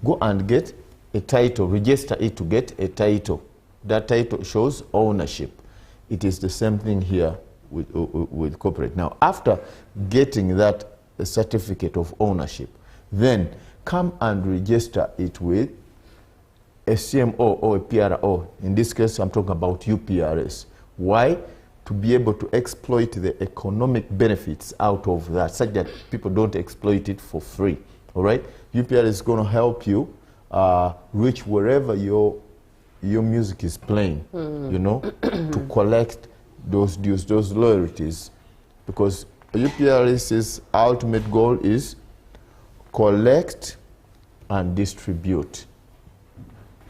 go and get a title, register it to get a title. That title shows ownership. It is the same thing here with corporate. Now, after getting that certificate of ownership, then come and register it with a CMO or a PRO. In this case, I'm talking about UPRS. Why? To be able to exploit the economic benefits out of that, such that people don't exploit it for free. All right? UPRS is going to help you reach wherever your music is playing, you know, to collect those dues, those royalties, because UPRS's ultimate goal is collect and distribute.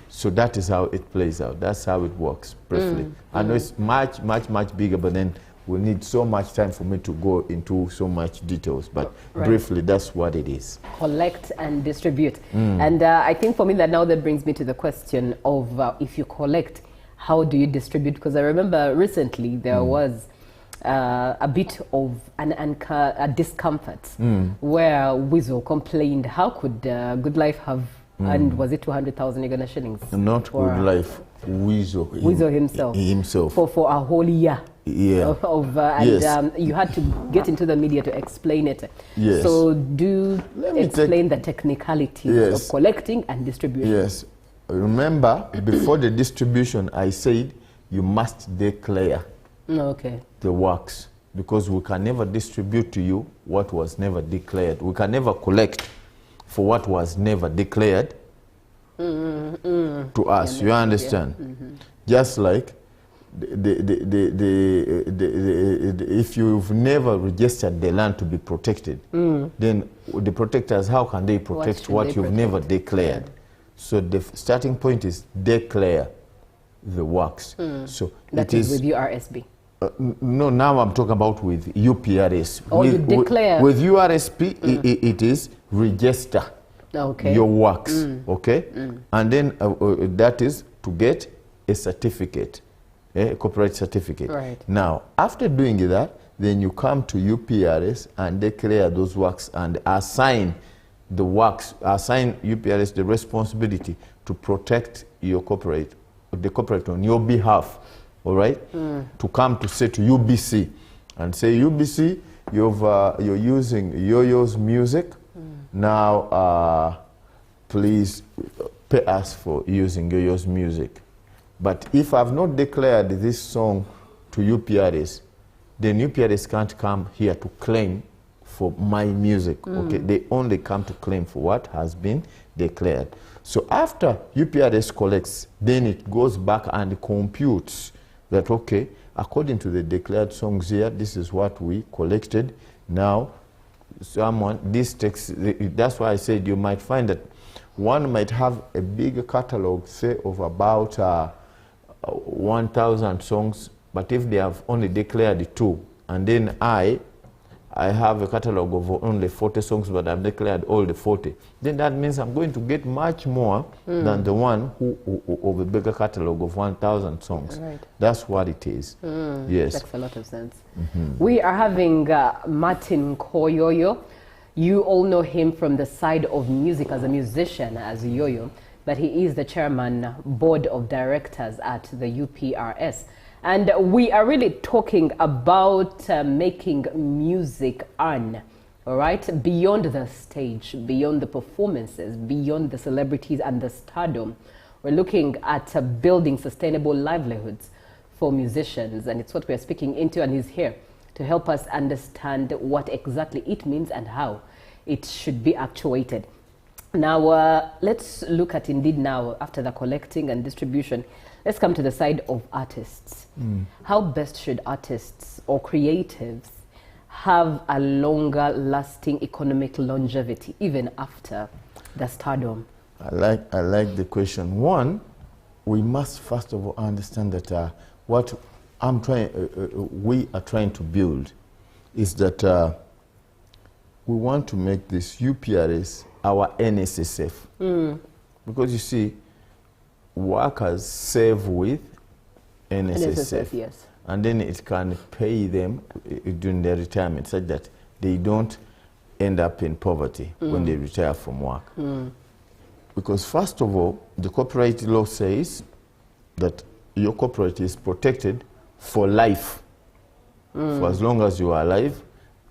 So that is how it plays out. That's how it works, briefly. I know it's much, much, much bigger, but then we need so much time for me to go into so much details. But briefly, that's what it is. Collect and distribute. And I think for me that brings me to the question of if you collect, how do you distribute? Because I remember recently there was a bit of a discomfort where Weasel complained, how could Good Life have, and was it 200,000 Uganda shillings? Not Good Life, Weasel. Weasel himself. For a whole year. Yeah. And you had to get into the media to explain it. Yes. So explain the technicalities of collecting and distributing. Yes. Remember, before the distribution, I said you must declare the works, because we can never distribute to you what was never declared. We can never collect for what was never declared to us. You understand? Just like if you've never registered the land to be protected, then the protectors, how can they protect what you've never declared? So the starting point is declare the works. So that is with URSB. No, now I'm talking about with UPRS. Oh, you declare. With URSP, it is register your works, okay? And then that is to get a certificate, a copyright certificate. Right. Now, after doing that, then you come to UPRS and declare those works and assign the works, assign UPRS the responsibility to protect your copyright, the copyright on your behalf. All right, to come to say to UBC and say, UBC, you're using Yo-Yo's music. Now, please pay us for using Yo-Yo's music. But if I've not declared this song to UPRS, then UPRS can't come here to claim for my music. Okay, they only come to claim for what has been declared. So after UPRS collects, then it goes back and computes that, okay, according to the declared songs here, this is what we collected. Now, this takes, that's why I said you might find that one might have a big catalog, say, of about 1,000 songs, but if they have only declared 2, and then I have a catalog of only 40 songs, but I've declared all the 40, then that means I'm going to get much more than the one who of a bigger catalog of 1,000 songs. Right. That's what it is. Yes. Makes a lot of sense. We are having Martin Koyoyo. You all know him from the side of music as a musician, as Yo-Yo, but he is the chairman, board of directors at the UPRS. And we are really talking about making music earn, all right, beyond the stage, beyond the performances, beyond the celebrities and the stardom. We're looking at building sustainable livelihoods for musicians, and it's what we're speaking into, and he's here to help us understand what exactly it means and how it should be actuated. Now, let's look at indeed now, after the collecting and distribution, let's come to the side of artists. How best should artists or creatives have a longer lasting economic longevity even after the stardom? I like the question. One, we must first of all understand that what we are trying to build is that we want to make this UPRS our NSSF. Because you see, workers save with NSSF, yes. And then it can pay them during their retirement such that they don't end up in poverty when they retire from work. Because first of all, the copyright law says that your copyright is protected for life, for as long as you are alive,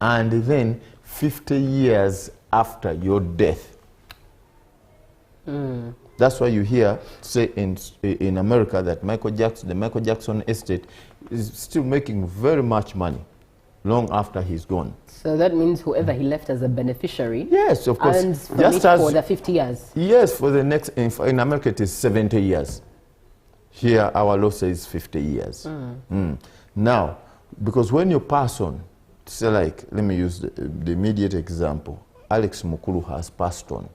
and then 50 years after your death. That's why you hear, say in America, that the Michael Jackson estate is still making very much money long after he's gone. So that means whoever he left as a beneficiary, yes, of course, earns from it for the 50 years. Yes, for the next, in America it is 70 years. Here our law says 50 years. Now, because when you pass on, say like, let me use the immediate example, Alex Mukulu has passed on.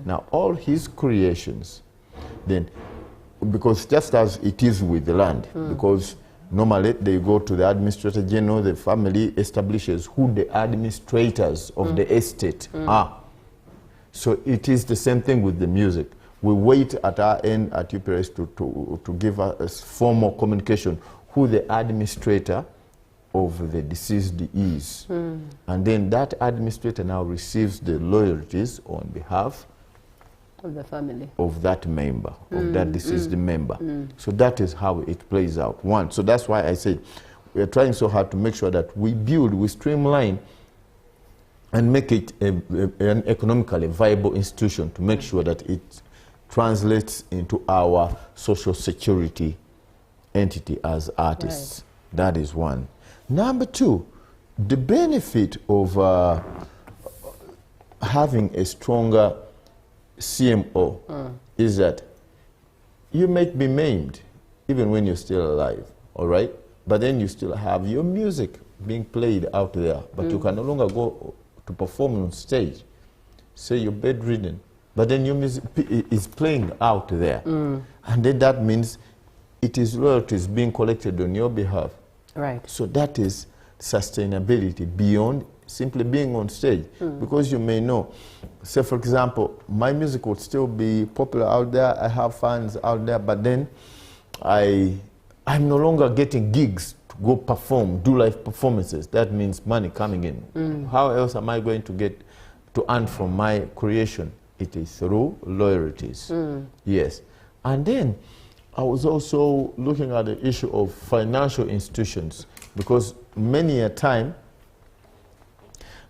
Now all his creations, then, because just as it is with the land, because normally they go to the administrator general, the family establishes who the administrators of the estate are. So it is the same thing with the music. We wait at our end at UPRS to give us formal communication who the administrator of the deceased is. And then that administrator now receives the loyalties on behalf of the family of that member, of that deceased member. So that is how it plays out. One, so that's why I say we are trying so hard to make sure that we build, we streamline and make it an economically viable institution to make sure that it translates into our social security entity as artists. That is one. Number two, the benefit of having a stronger CMO is that you might be maimed even when you're still alive, all right? But then you still have your music being played out there, but you can no longer go to perform on stage. Say you're bedridden, but then your music is playing out there. And then that means it is royalties being collected on your behalf. Right. So that is sustainability beyond simply being on stage. Because you may know, say for example, my music would still be popular out there, I have fans out there, but then I'm no longer getting gigs to go perform, do live performances. That means money coming in. How else am I going to get to earn from my creation? It is through loyalties. Yes. And then I was also looking at the issue of financial institutions, because many a time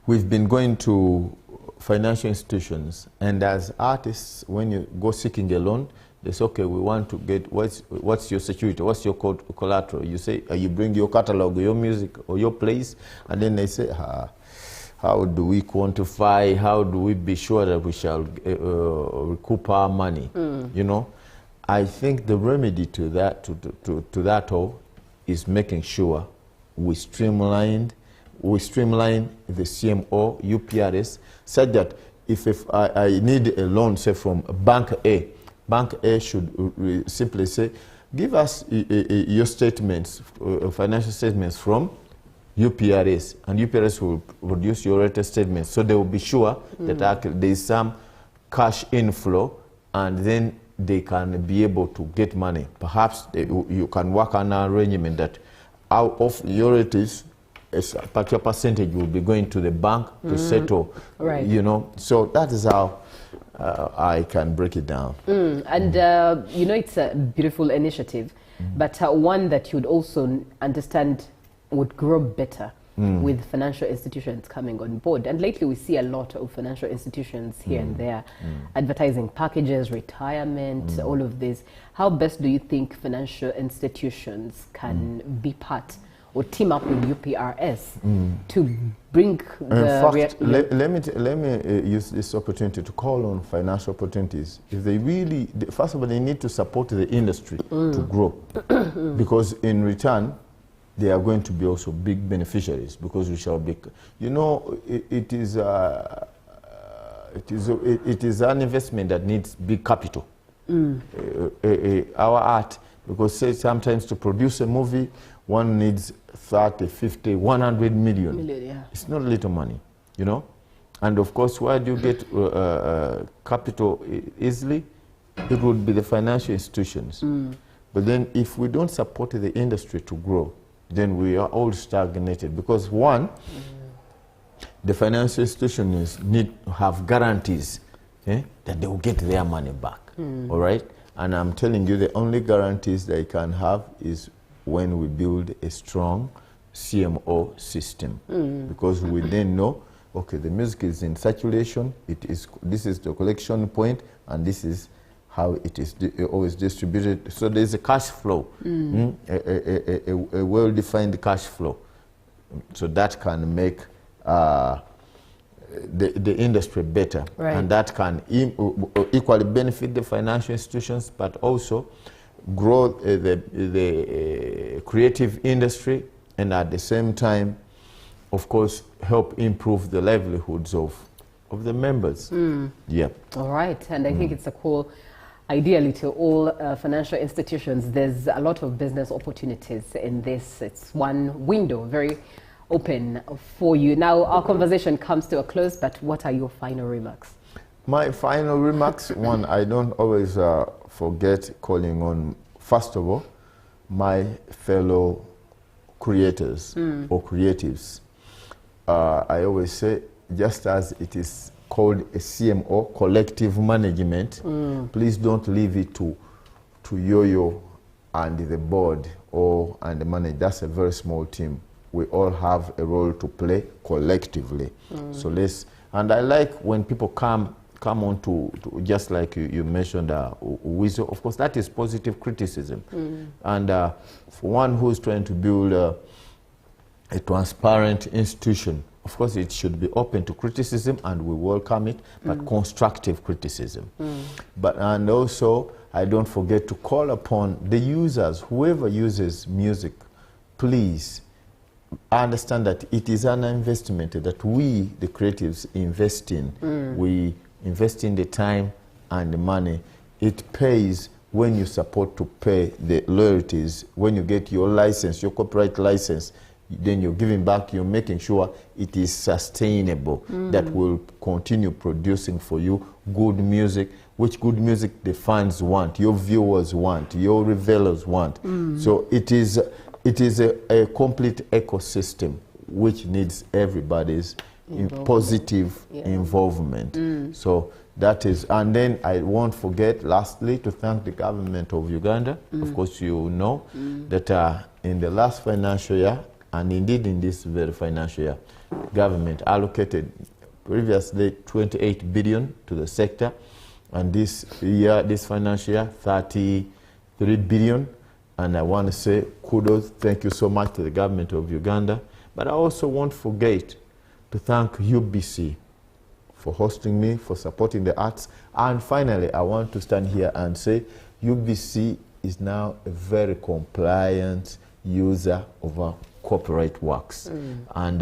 we've been going to financial institutions, and as artists, when you go seeking a loan, they say, okay, we want to get, what's your security, what's your collateral? You say, you bring your catalog, your music, or your plays, and then they say, how do we quantify, how do we be sure that we shall recoup our money, you know? I think the remedy to that, to that all, is making sure we streamline the CMO, UPRS, such that if I need a loan, say from Bank A should simply say, give us your statements, financial statements from UPRS, and UPRS will produce your latest statements. So they will be sure that there is some cash inflow, and then they can be able to get money. Perhaps you can work on an arrangement that out of your relatives, a particular percentage will be going to the bank to settle, you know. So that is how I can break it down. And you know, it's a beautiful initiative, but one that you'd also understand would grow better with financial institutions coming on board. And lately we see a lot of financial institutions here and there, advertising packages, retirement, all of this. How best do you think financial institutions can be part or team up with UPRS to bring the... In fact, let me use this opportunity to call on financial opportunities. If they really, first of all, they need to support the industry to grow. Because in return, they are going to be also big beneficiaries, because we shall be, you know, it is an investment that needs big capital. Our art, because say sometimes to produce a movie, one needs 30, 50, 100 million. It's not little money, you know. And of course, where do you get capital easily? It would be the financial institutions. But then if we don't support the industry to grow, then we are all stagnated, because one, the financial institutions need to have guarantees that they will get their money back, all right? And I'm telling you, the only guarantees they can have is when we build a strong CMO system, because we then know, okay, the music is in circulation, this is the collection point, and this is how it is always distributed. So there's a cash flow, a well-defined cash flow. So that can make the industry better. Right. And that can equally benefit the financial institutions, but also grow the creative industry, and at the same time, of course, help improve the livelihoods of the members. Yeah. All right, and I think it's a cool, ideally to all financial institutions, there's a lot of business opportunities in this. It's one window, very open for you. Now, our conversation comes to a close, but what are your final remarks? My final remarks, one, I don't always forget calling on, first of all, my fellow creators or creatives. I always say, just as it is called a CMO, collective management, please don't leave it to Yo-Yo and the board and the manager. That's a very small team. We all have a role to play collectively. So and I like when people come on to just like you mentioned, Weasel. Of course, that is positive criticism. And for one who's trying to build a transparent institution, of course, it should be open to criticism, and we welcome it, but constructive criticism. And also, I don't forget to call upon the users, whoever uses music, please understand that it is an investment that we, the creatives, invest in. We invest in the time and the money. It pays when you support to pay the royalties. When you get your license, your copyright license, then you're giving back, you're making sure it is sustainable, that will continue producing for you good music, which good music the fans want, your viewers want, your revelers want. So it is a complete ecosystem which needs everybody's positive involvement. So that is, and then I won't forget, lastly, to thank the government of Uganda. Of course, you know that in the last financial year, and indeed in this very financial year, government allocated previously 28 billion to the sector, and this year, this financial year, 33 billion. And I want to say kudos, thank you so much to the government of Uganda. But I also won't forget to thank UBC for hosting me, for supporting the arts. And finally, I want to stand here and say UBC is now a very compliant user of our copyright works. And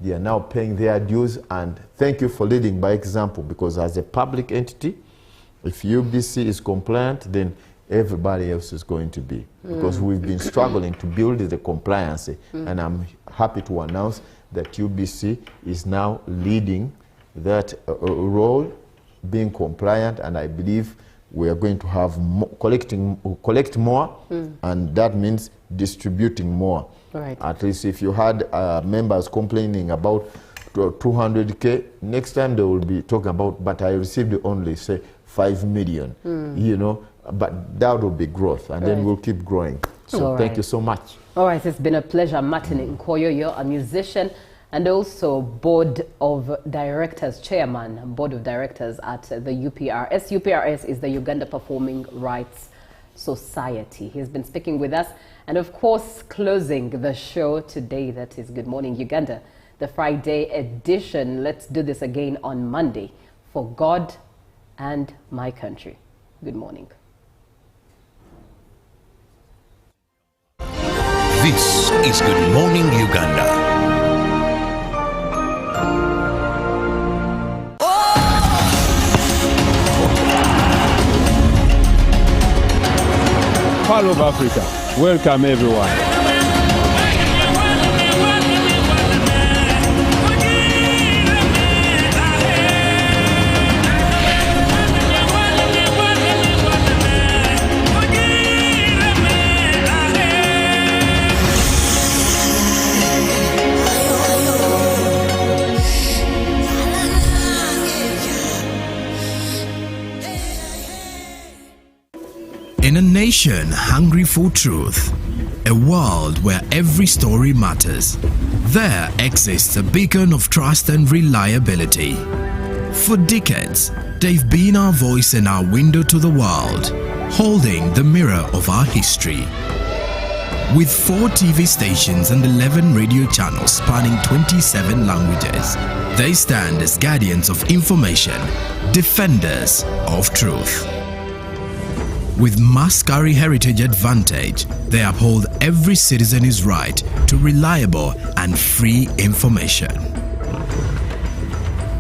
they are now paying their dues. And thank you for leading by example, because as a public entity, if UBC is compliant, then everybody else is going to be. Because we've been struggling to build the compliance. And I'm happy to announce that UBC is now leading that role, being compliant, and I believe we are going to have collect more, and that means distributing more. Right. At least if you had members complaining about 200K, next time they will be talking about, but I received only, say, 5 million, you know, but that will be growth, and then we'll keep growing. So thank you so much. All right, it's been a pleasure. Martin Nkoyo, you're a musician and also board of directors, chairman, board of directors at the UPRS. UPRS is the Uganda Performing Rights Society. He's been speaking with us. And of course, closing the show today, that is Good Morning Uganda, the Friday edition. Let's do this again on Monday. For God and my country. Good morning. This is Good Morning Uganda. Pearl of Africa. Welcome everyone. In a nation hungry for truth, a world where every story matters, there exists a beacon of trust and reliability. For decades, they've been our voice and our window to the world, holding the mirror of our history. With 4 TV stations and 11 radio channels spanning 27 languages, they stand as guardians of information, defenders of truth. With Mascari Heritage Advantage, they uphold every citizen's right to reliable and free information.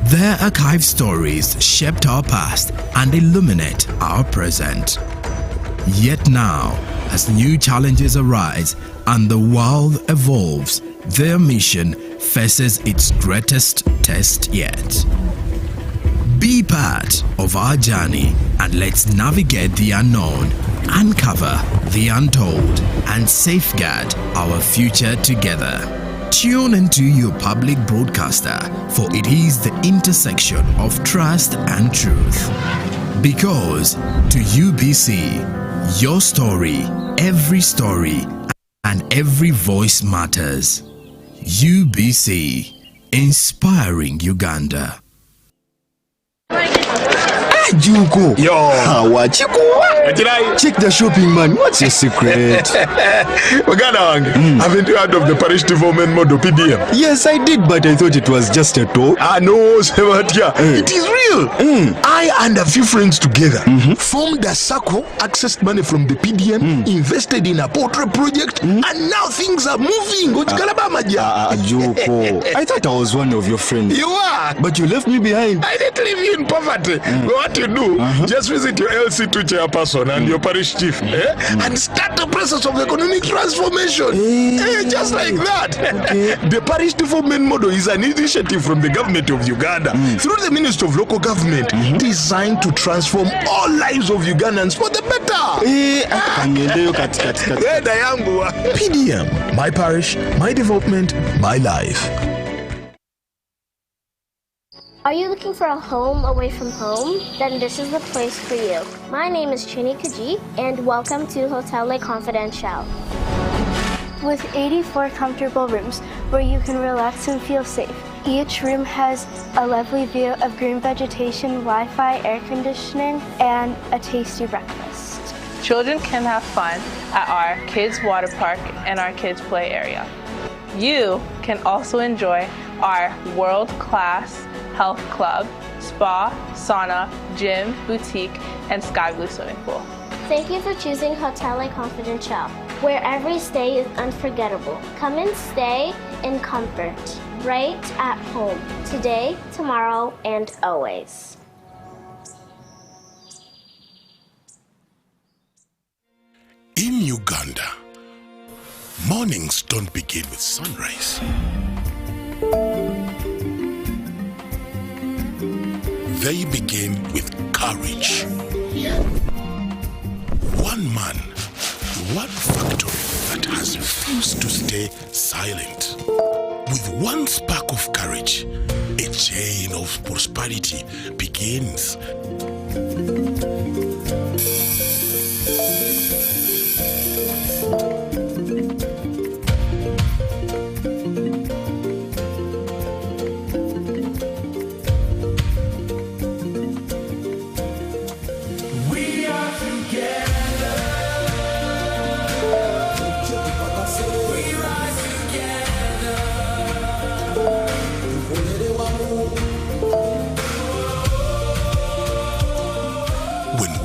Their archived stories shaped our past and illuminate our present. Yet now, as new challenges arise and the world evolves, their mission faces its greatest test yet. Be part of our journey and let's navigate the unknown, uncover the untold, and safeguard our future together. Tune into your public broadcaster, for it is the intersection of trust and truth. Because to UBC, your story, and every voice matters. UBC, inspiring Uganda. Juko. Yo. Check the shopping, man. What's your secret? Haven't you heard of the Parish Development Model PDM? Yes, I did, but I thought it was just a talk. No, Sebatia. It is real. I and a few friends together formed a circle, accessed money from the PDM, invested in a portrait project, and now things are moving. Juko. I thought I was one of your friends. You are. But you left me behind. I didn't leave you in poverty. What you do, just visit your LC2 chairperson and your parish chief and start the process of economic transformation. Just like that. The Parish Development Model is an initiative from the government of Uganda through the Ministry of Local Government designed to transform all lives of Ugandans for the better. PDM, my parish, my development, my life. Are you looking for a home away from home? Then this is the place for you. My name is Chini Kaji, and welcome to Hotel Le Confidential. With 84 comfortable rooms where you can relax and feel safe. Each room has a lovely view of green vegetation, Wi-Fi, air conditioning, and a tasty breakfast. Children can have fun at our kids' water park and our kids' play area. You can also enjoy our world-class health club, spa, sauna, gym, boutique, and sky blue swimming pool. Thank you for choosing Hotel Le Confidential, where every stay is unforgettable. Come and stay in comfort, right at home, today, tomorrow, and always. In Uganda, mornings don't begin with sunrise. They begin with courage. One man, one factory that has refused to stay silent. With one spark of courage, a chain of prosperity begins.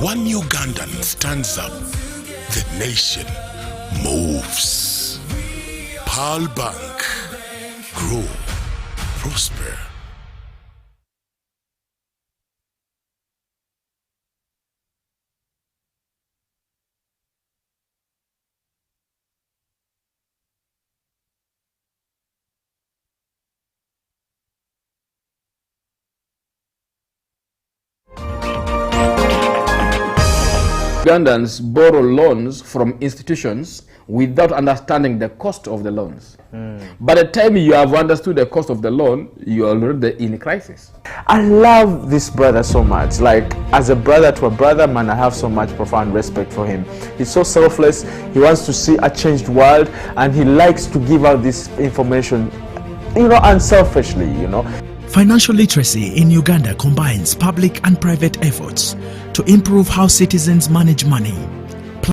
one Ugandan stands up, the nation moves. Pearl Bank. Grow. Prosper. Ugandans borrow loans from institutions without understanding the cost of the loans. By the time you have understood the cost of the loan, you are already in crisis. I love this brother so much. Like, as a brother to a brother, man, I have so much profound respect for him. He's so selfless. He wants to see a changed world, and he likes to give out this information, unselfishly, Financial literacy in Uganda combines public and private efforts to improve how citizens manage money.